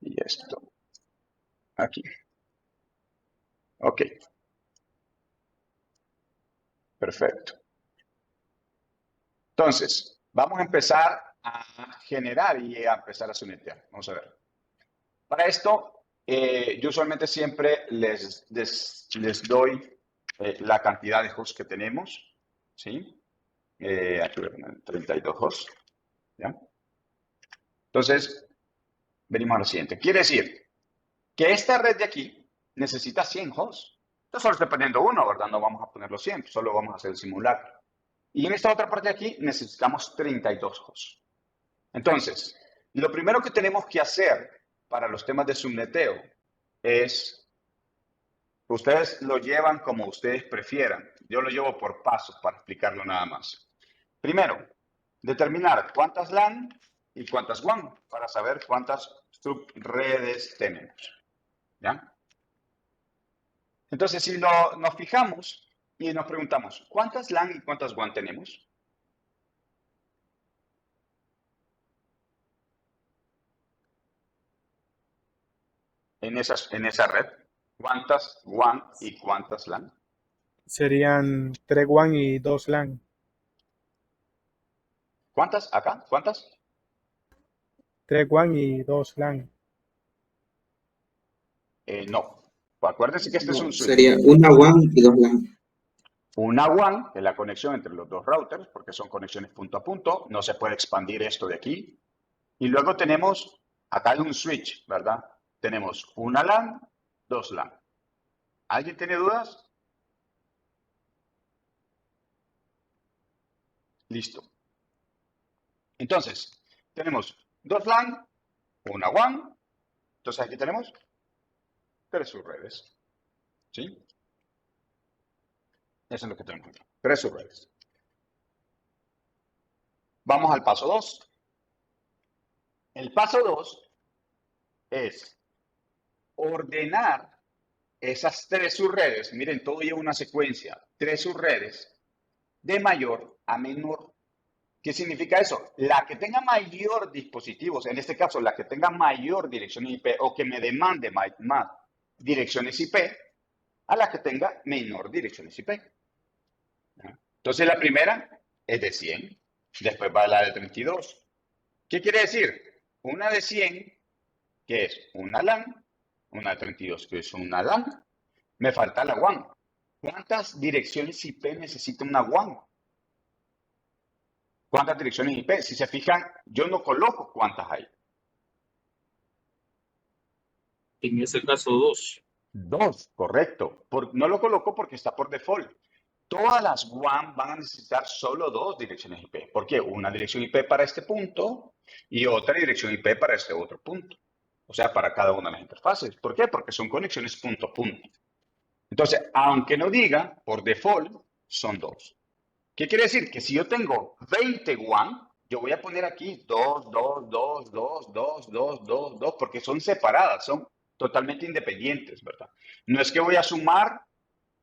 Y esto. Aquí. Ok. Perfecto. Entonces, vamos a empezar a generar y a empezar a someter. Vamos a ver. Para esto, yo usualmente siempre les doy la cantidad de hosts que tenemos, ¿sí? Aquí voy a poner 32 hosts, ¿ya? Entonces, venimos a lo siguiente. Quiere decir que esta red de aquí necesita 100 hosts. Yo solo estoy poniendo uno, ¿verdad? No vamos a ponerlo 100, solo vamos a hacer el simulacro. Y en esta otra parte de aquí necesitamos 32 hosts. Entonces, lo primero que tenemos que hacer para los temas de subneteo es, ustedes lo llevan como ustedes prefieran. Yo lo llevo por pasos para explicarlo nada más. Primero, determinar cuántas LAN y cuántas WAN para saber cuántas subredes tenemos. ¿Ya? Entonces, si nos fijamos, y nos preguntamos, ¿cuántas LAN y cuántas WAN tenemos? En esa red, ¿cuántas WAN y cuántas LAN? Serían 3 WAN y 2 LAN. ¿Cuántas acá? ¿Cuántas? 3 WAN y 2 LAN. No. Acuérdense que este es No, un switch. sería una WAN y 2 LAN. Una WAN, que es la conexión entre los dos routers, porque son conexiones punto a punto, no se puede expandir esto de aquí. Y luego tenemos, acá hay un switch, ¿verdad? Tenemos una LAN, 2 LAN. ¿Alguien tiene dudas? Listo. Entonces, tenemos 2 LAN, una WAN. Entonces aquí tenemos 3 subredes. ¿Sí? Eso es lo que tenemos aquí. 3 subredes. Vamos al paso 2. El paso 2 es ordenar esas 3 subredes. Miren, todo lleva una secuencia. 3 subredes de mayor a menor. ¿Qué significa eso? La que tenga mayor dispositivos, en este caso la que tenga mayor dirección IP o que me demande más direcciones IP, a la que tenga menor direcciones IP. Entonces la primera es de 100, después va la de 32. ¿Qué quiere decir? Una de 100, que es una LAN, una de 32, que es una LAN. Me falta la WAN. ¿Cuántas direcciones IP necesita una WAN? ¿Cuántas direcciones IP? Si se fijan, yo no coloco cuántas hay. En ese caso, 2. 2, correcto. No lo coloco porque está por default. Todas las WAN van a necesitar solo 2 direcciones IP. ¿Por qué? Una dirección IP para este punto y otra dirección IP para este otro punto. O sea, para cada una de las interfaces. ¿Por qué? Porque son conexiones punto a punto. Entonces, aunque no diga, por default, son 2. ¿Qué quiere decir? Que si yo tengo 20 WAN, yo voy a poner aquí 2, 2, 2, 2, 2, 2, 2, 2, porque son separadas, son totalmente independientes, ¿verdad? No es que voy a sumar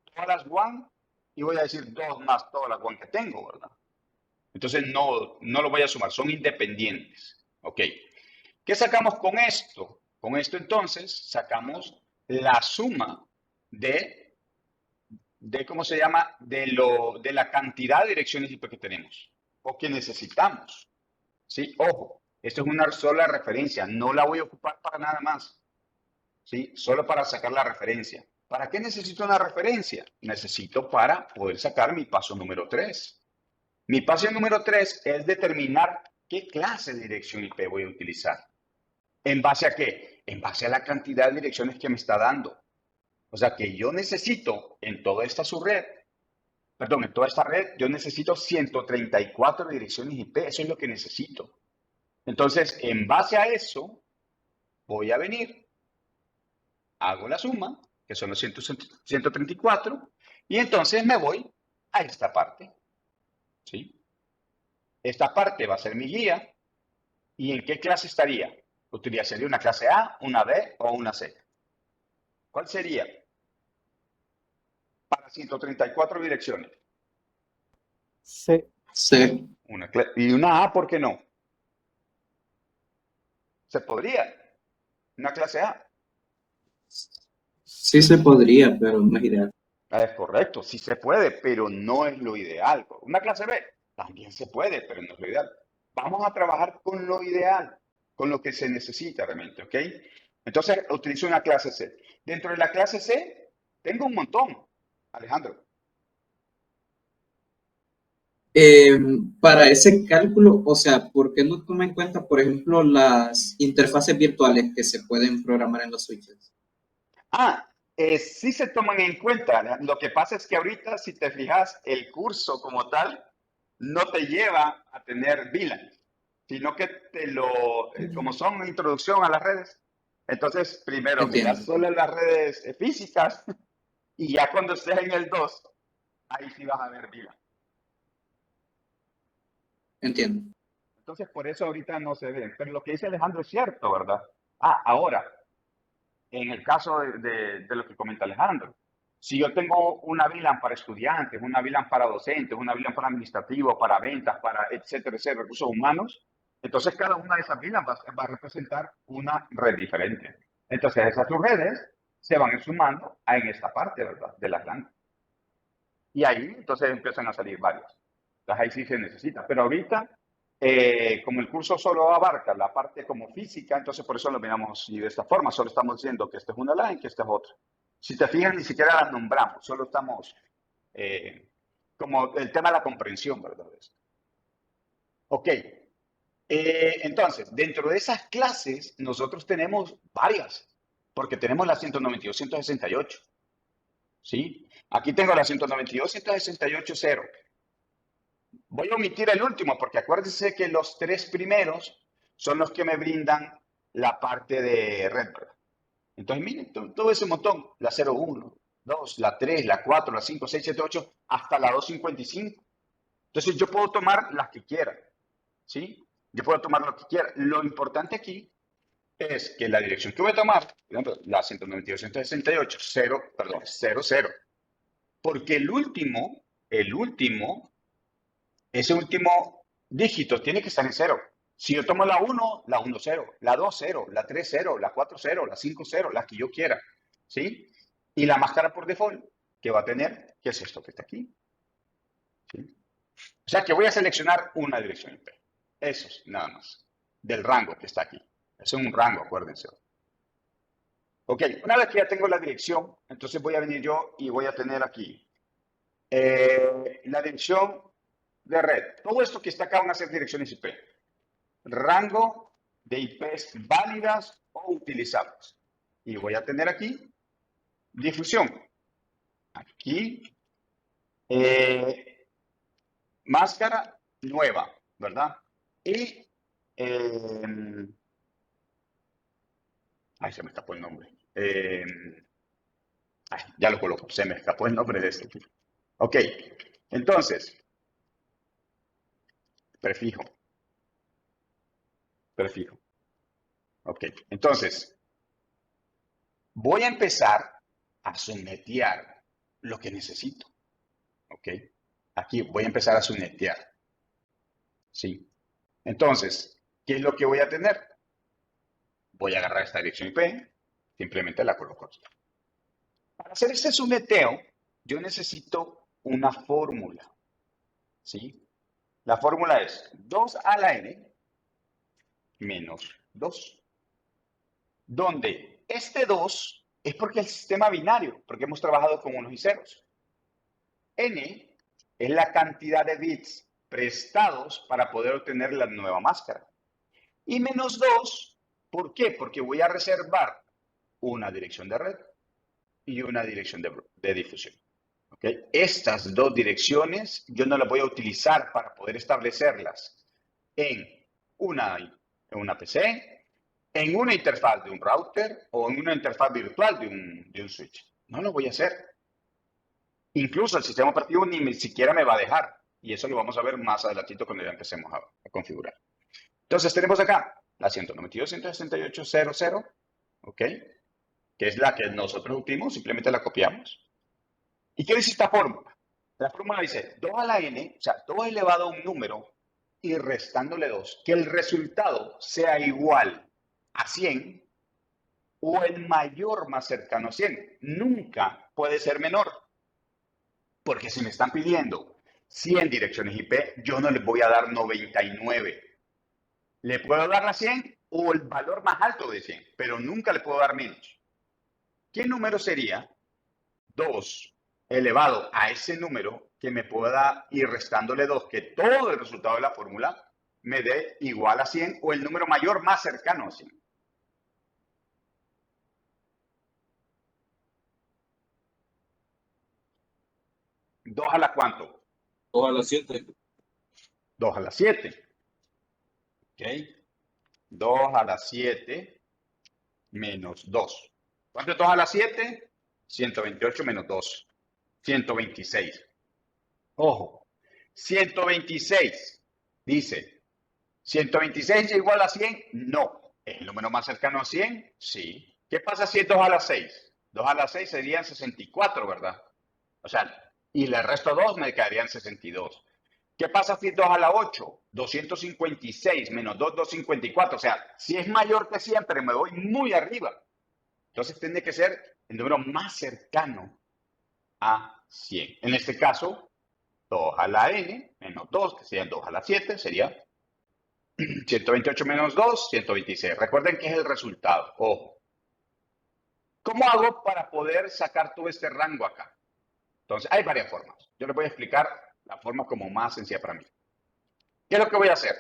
todas las WAN y voy a decir 2 más todas las WAN que tengo, ¿verdad? Entonces no lo voy a sumar, son independientes. ¿Ok? ¿Qué sacamos con esto? Con esto entonces sacamos la suma de ¿cómo se llama? De la cantidad de direcciones IP que tenemos o que necesitamos. ¿Sí? Ojo, esto es una sola referencia, no la voy a ocupar para nada más. ¿Sí? Solo para sacar la referencia. ¿Para qué necesito una referencia? Necesito para poder sacar mi paso número 3. Mi paso número 3 es determinar qué clase de dirección IP voy a utilizar. ¿En base a qué? En base a la cantidad de direcciones que me está dando. O sea que yo necesito en toda esta subred, perdón, en toda esta red, yo necesito 134 direcciones IP. Eso es lo que necesito. Entonces, en base a eso, voy a venir, hago la suma, que son los 134, y entonces me voy a esta parte. ¿Sí? Esta parte va a ser mi guía. ¿Y en qué clase estaría? ¿Utilizaría una clase A, una B o una C? ¿Cuál sería? Para 134 direcciones. C. Sí, Y una A, ¿por qué no? Se podría. Una clase A. sí se podría, pero no es ideal. Es correcto, sí se puede, pero no es lo ideal. Una clase B también se puede, pero no es lo ideal. Vamos a trabajar con lo ideal, con lo que se necesita realmente, ¿ok? Entonces utilizo una clase C. Dentro de la clase C tengo un montón, Alejandro. Eh, para ese cálculo, o sea, ¿por qué no toma en cuenta, por ejemplo, las interfaces virtuales que se pueden programar en los switches? Sí se toman en cuenta. Lo que pasa es que ahorita, si te fijas, el curso como tal no te lleva a tener VLAN, sino que como son una introducción a las redes, entonces primero miras Entiendo, solo las redes físicas y ya cuando estés en el 2 ahí sí vas a ver VLAN. entiendo. Entonces por eso ahorita no se ve. Pero lo que dice Alejandro es cierto, ¿verdad? Ahora, en el caso de lo que comenta Alejandro. Si yo tengo una VLAN para estudiantes, una VLAN para docentes, una VLAN para administrativos, para ventas, para etcétera, etcétera, recursos humanos, entonces cada una de esas VLAN va a representar una red diferente. Entonces esas subredes se van sumando en esta parte, ¿verdad? De las LAN. Y ahí entonces empiezan a salir varios. Entonces ahí sí se necesita. Pero ahorita, como el curso solo abarca la parte como física, entonces por eso lo miramos así de esta forma. Solo estamos diciendo que esta es una LAN, que esta es otra. Si te fijas, ni siquiera las nombramos. Solo estamos como el tema de la comprensión, ¿verdad? Ok. Entonces, dentro de esas clases, nosotros tenemos varias. Porque tenemos la 192, 168. ¿Sí? Aquí tengo la 192, 168.0. Voy a omitir el último porque acuérdense que los tres primeros son los que me brindan la parte de red. Entonces, miren, todo ese montón, la 01, 2, la 3, la 4, la 5, 6, 7, 8, hasta la 255. Entonces, yo puedo tomar las que quiera, ¿sí? Yo puedo tomar lo que quiera. Lo importante aquí es que la dirección que voy a tomar, por ejemplo, la 192, 168, 0, perdón, 00. Porque ese último dígito tiene que estar en 0. Si yo tomo la 1, la 1, 0, la 2, 0, la 3, 0, la 4, 0, la 5, 0, la que yo quiera, ¿sí? Y la máscara por default que va a tener, ¿qué es esto que está aquí? ¿Sí? O sea que voy a seleccionar una dirección IP. Eso es nada más, del rango que está aquí. Es un rango, acuérdense. Ok, una vez que ya tengo la dirección, entonces voy a venir yo y voy a tener aquí la dirección de red. Todo esto que está acá van a ser direcciones IP. Rango de IPs válidas o utilizables. Y voy a tener aquí difusión. Aquí máscara nueva, ¿verdad? Y ay, se me escapó el nombre. Ay, ya lo coloco, se me escapó el nombre de este. Ok, entonces, prefijo. Ok, entonces, voy a empezar a sometear lo que necesito. Ok, aquí voy a empezar a sometear. Sí. Entonces, ¿qué es lo que voy a tener? Voy a agarrar esta dirección IP, simplemente la coloco aquí. Para hacer este someteo, yo necesito una fórmula. ¿Sí? La fórmula es 2 a la n menos 2. Donde este 2 es porque el sistema binario, porque hemos trabajado con unos y ceros. N es la cantidad de bits prestados para poder obtener la nueva máscara. Y menos 2, ¿por qué? Porque voy a reservar una dirección de red y una dirección de difusión. ¿Okay? Estas dos direcciones yo no las voy a utilizar para poder establecerlas en una PC, en una interfaz de un router o en una interfaz virtual de un switch. No lo voy a hacer. Incluso el sistema operativo ni siquiera me va a dejar. Y eso lo vamos a ver más adelantito cuando ya empecemos a configurar. Entonces tenemos acá la 192.168.0.0, ¿ok? Que es la que nosotros obtuvimos, simplemente la copiamos. ¿Y qué dice esta fórmula? La fórmula dice 2 a la n, o sea, 2 elevado a un número y restándole 2, que el resultado sea igual a 100 o el mayor más cercano a 100. Nunca puede ser menor, porque si me están pidiendo 100 direcciones IP, yo no les voy a dar 99. Le puedo dar la 100 o el valor más alto de 100, pero nunca le puedo dar menos. ¿Qué número sería 2 elevado a ese número que me pueda ir restándole 2, que todo el resultado de la fórmula me dé igual a 100 o el número mayor más cercano a 100? ¿2 a la cuánto? 2 a la 7. 2 a la 7. ¿Ok? 2 a la 7 menos 2. ¿Cuánto es 2 a la 7? 128 menos 2. 126. Ojo, 126 dice, ¿126 es igual a 100? No. ¿Es el número más cercano a 100? Sí. ¿Qué pasa si es 2 a la 6? 2 a la 6 serían 64, ¿verdad? O sea, y el resto 2 me quedarían 62. ¿Qué pasa si es 2 a la 8? 256 menos 2, 254. O sea, si es mayor que siempre, me voy muy arriba. Entonces tiene que ser el número más cercano a 100. En este caso, 2 a la n menos 2, que sería 2 a la 7, sería 128 menos 2, 126. Recuerden que es el resultado. Ojo. ¿Cómo hago para poder sacar todo este rango acá? Entonces, hay varias formas. Yo les voy a explicar la forma como más sencilla para mí. ¿Qué es lo que voy a hacer?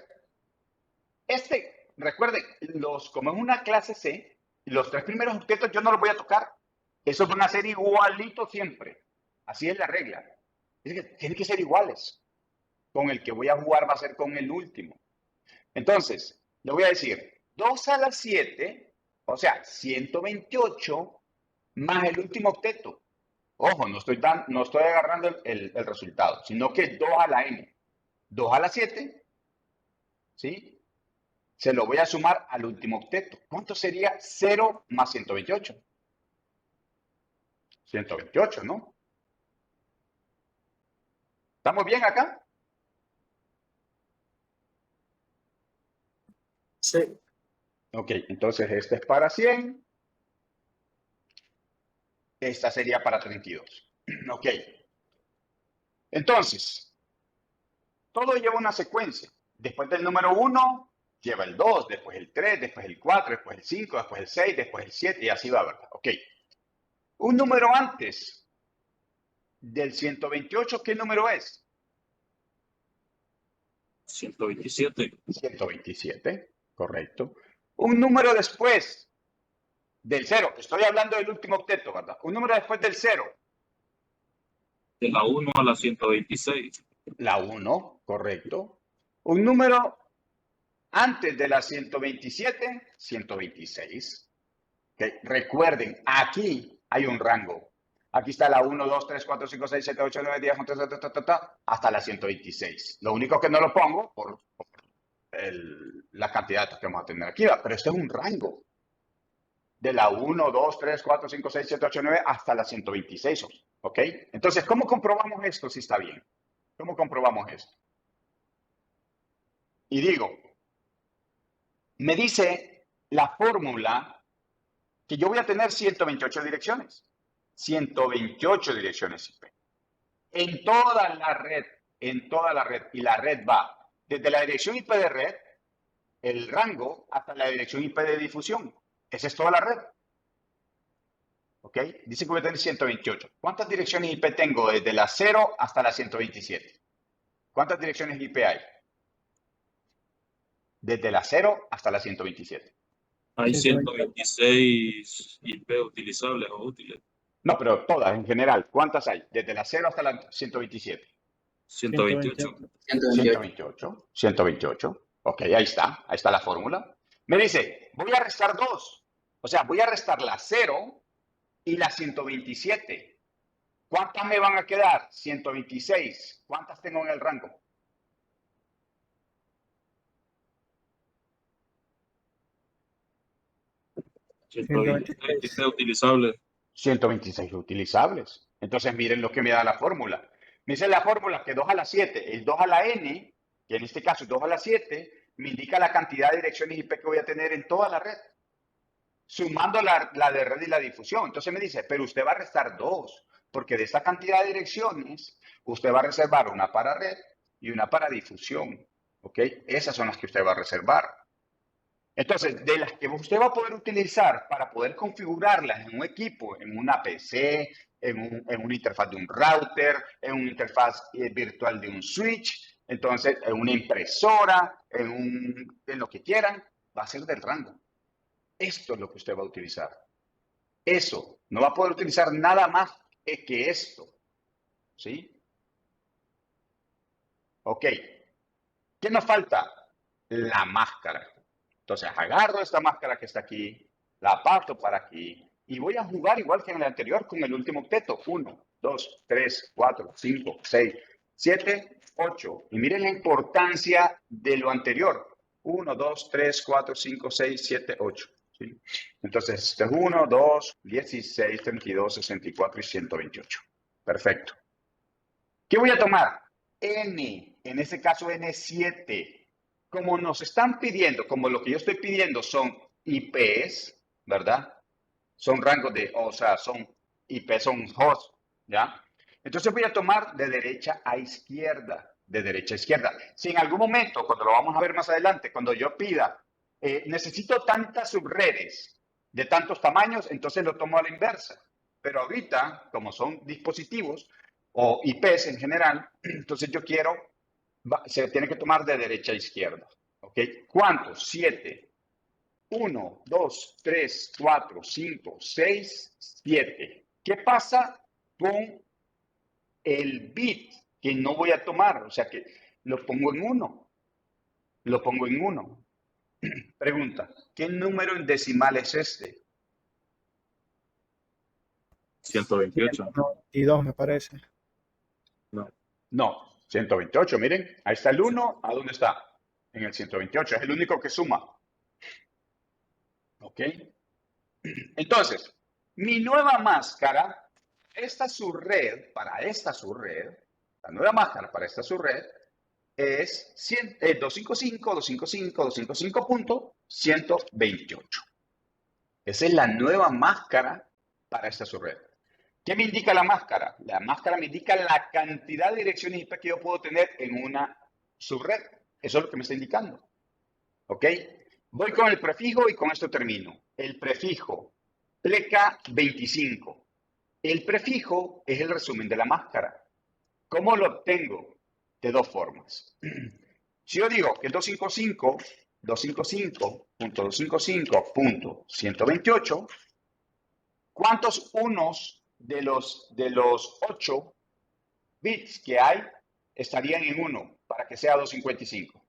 Recuerden, como es una clase C, los 3 primeros objetos yo no los voy a tocar. Esos van a ser igualitos siempre. Así es la regla. Es que tienen que ser iguales. Con el que voy a jugar va a ser con el último. Entonces, le voy a decir 2 a la 7, o sea, 128 más el último octeto. Ojo, no estoy agarrando el resultado, sino que 2 a la n. 2 a la 7, ¿sí? Se lo voy a sumar al último octeto. ¿Cuánto sería 0 más 128? 128, ¿no? ¿Estamos bien acá? Sí. Ok, entonces este es para 100. Esta sería para 32. Ok. Entonces, todo lleva una secuencia. Después del número 1, lleva el 2, después el 3, después el 4, después el 5, después el 6, después el 7 y así va, ¿verdad? Ok. Un número antes del 128, ¿qué número es? 127. 127, correcto. Un número después del 0, estoy hablando del último octeto, ¿verdad? Un número después del 0. De la 1 a la 126. La 1, correcto. Un número antes de la 127, 126. Okay. Recuerden, aquí hay un rango. Aquí está la 1, 2, 3, 4, 5, 6, 7, 8, 9, 10, 11, hasta la 126. Lo único que no lo pongo por la cantidad que vamos a tener aquí, pero este es un rango. De la 1, 2, 3, 4, 5, 6, 7, 8, 9 hasta la 126. ¿Ok? Entonces, ¿cómo comprobamos esto si está bien? ¿Cómo comprobamos esto? Y digo, me dice la fórmula que yo voy a tener 128 direcciones. 128 direcciones IP. En toda la red, y la red va desde la dirección IP de red, el rango, hasta la dirección IP de difusión. Esa es toda la red. ¿Ok? Dice que voy a tener 128. ¿Cuántas direcciones IP tengo desde la 0 hasta la 127? ¿Cuántas direcciones IP hay? Desde la 0 hasta la 127. Hay 126 IP utilizables o útiles. No, pero todas en general. ¿Cuántas hay? Desde la 0 hasta la 127. 128. 128. 128. Ok, ahí está. Ahí está la fórmula. Me dice, voy a restar 2. O sea, voy a restar la 0 y la 127. ¿Cuántas me van a quedar? 126. ¿Cuántas tengo en el rango? 126 IP utilizables. 126 utilizables. Entonces miren lo que me da la fórmula. Me dice la fórmula que 2 a la 7, el 2 a la n, que en este caso es 2 a la 7, me indica la cantidad de direcciones IP que voy a tener en toda la red, sumando la de red y la difusión. Entonces me dice, pero usted va a restar 2, porque de esta cantidad de direcciones, usted va a reservar una para red y una para difusión. ¿Ok? Esas son las que usted va a reservar. Entonces, de las que usted va a poder utilizar para poder configurarlas en un equipo, en una PC, en una interfaz de un router, en una interfaz virtual de un switch, entonces en una impresora, en lo que quieran, va a ser del rango. Esto es lo que usted va a utilizar. Eso, no va a poder utilizar nada más que esto. ¿Sí? Ok. ¿Qué nos falta? La máscara. Entonces agarro esta máscara que está aquí, la aparto para aquí y voy a jugar igual que en el anterior con el último octeto. 1, 2, 3, 4, 5, 6, 7, 8. Y miren la importancia de lo anterior. 1, 2, 3, 4, 5, 6, 7, 8. ¿sí? Entonces, este es 1, 2, 16, 32, 64 y 128. Perfecto. ¿Qué voy a tomar? N, en este caso N7. Como nos están pidiendo, como lo que yo estoy pidiendo son IPs, ¿verdad? Son rangos de, o sea, son IP, son host, ¿ya? Entonces voy a tomar de derecha a izquierda, de derecha a izquierda. Si en algún momento, cuando lo vamos a ver más adelante, cuando yo pida, necesito tantas subredes de tantos tamaños, entonces lo tomo a la inversa. Pero ahorita, como son dispositivos o IPs en general, entonces yo quiero, se tiene que tomar de derecha a izquierda. ¿Ok? ¿Cuántos? 7. 1, 2, 3, 4, 5, 6, 7. ¿Qué pasa con el bit que no voy a tomar? O sea que lo pongo en 1. Lo pongo en 1. Pregunta, ¿qué número en decimal es este? 128. 192 me parece. No. No, 128. Miren, ahí está el 1. ¿A dónde está? En el 128. Es el único que suma. ¿Ok? Entonces, mi nueva máscara, esta subred, para esta subred, la nueva máscara para esta subred es 255, 255, 255.128. Esa es la nueva máscara para esta subred. ¿Qué me indica la máscara? La máscara me indica la cantidad de direcciones IP que yo puedo tener en una subred. Eso es lo que me está indicando. ¿Ok? Voy con el prefijo y con esto termino. El prefijo, pleca 25. El prefijo es el resumen de la máscara. ¿Cómo lo obtengo? De dos formas. Si yo digo que 255, 255.255.128, ¿cuántos unos de los 8 bits que hay estarían en 1 para que sea 255?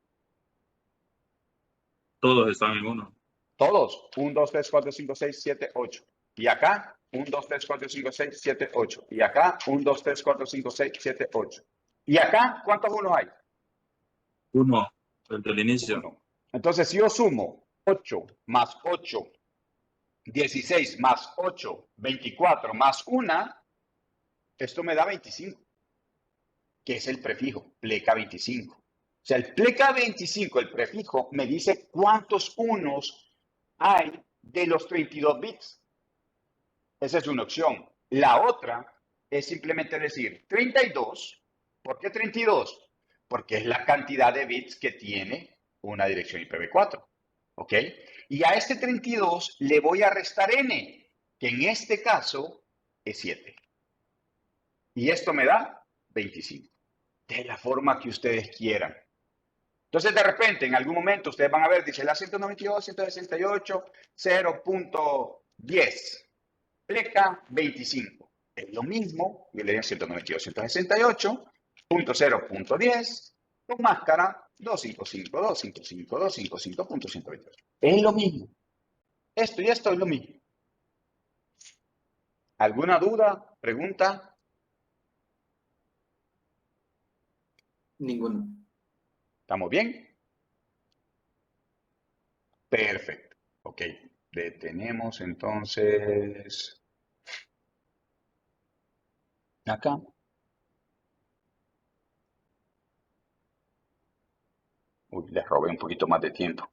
Todos están en 1. Todos. 1, 2, 3, 4, 5, 6, 7, 8. Y acá, 1, 2, 3, 4, 5, 6, 7, 8. Y acá, 1, 2, 3, 4, 5, 6, 7, 8. Y acá, ¿cuántos unos hay? 1 desde el inicio. 1. Entonces, si yo sumo 8 más 8, 16 más 8, 24 más 1, esto me da 25, que es el prefijo, pleca 25. O sea, el pleca 25, el prefijo, me dice cuántos unos hay de los 32 bits. Esa es una opción. La otra es simplemente decir 32. ¿Por qué 32? Porque es la cantidad de bits que tiene una dirección IPv4. ¿Ok? Y a este 32 le voy a restar n, que en este caso es 7. Y esto me da 25. De la forma que ustedes quieran. Entonces, de repente, en algún momento, ustedes van a ver, dice la 192, 168, 0.10. Pleca 25. Es lo mismo, yo le di 192, 168.0.10 con máscara 255, 255, 255.128. Es lo mismo. Esto y esto es lo mismo. ¿Alguna duda? ¿Pregunta? Ninguno. ¿Estamos bien? Perfecto. Ok. Detenemos entonces acá. Uy, les robé un poquito más de tiempo.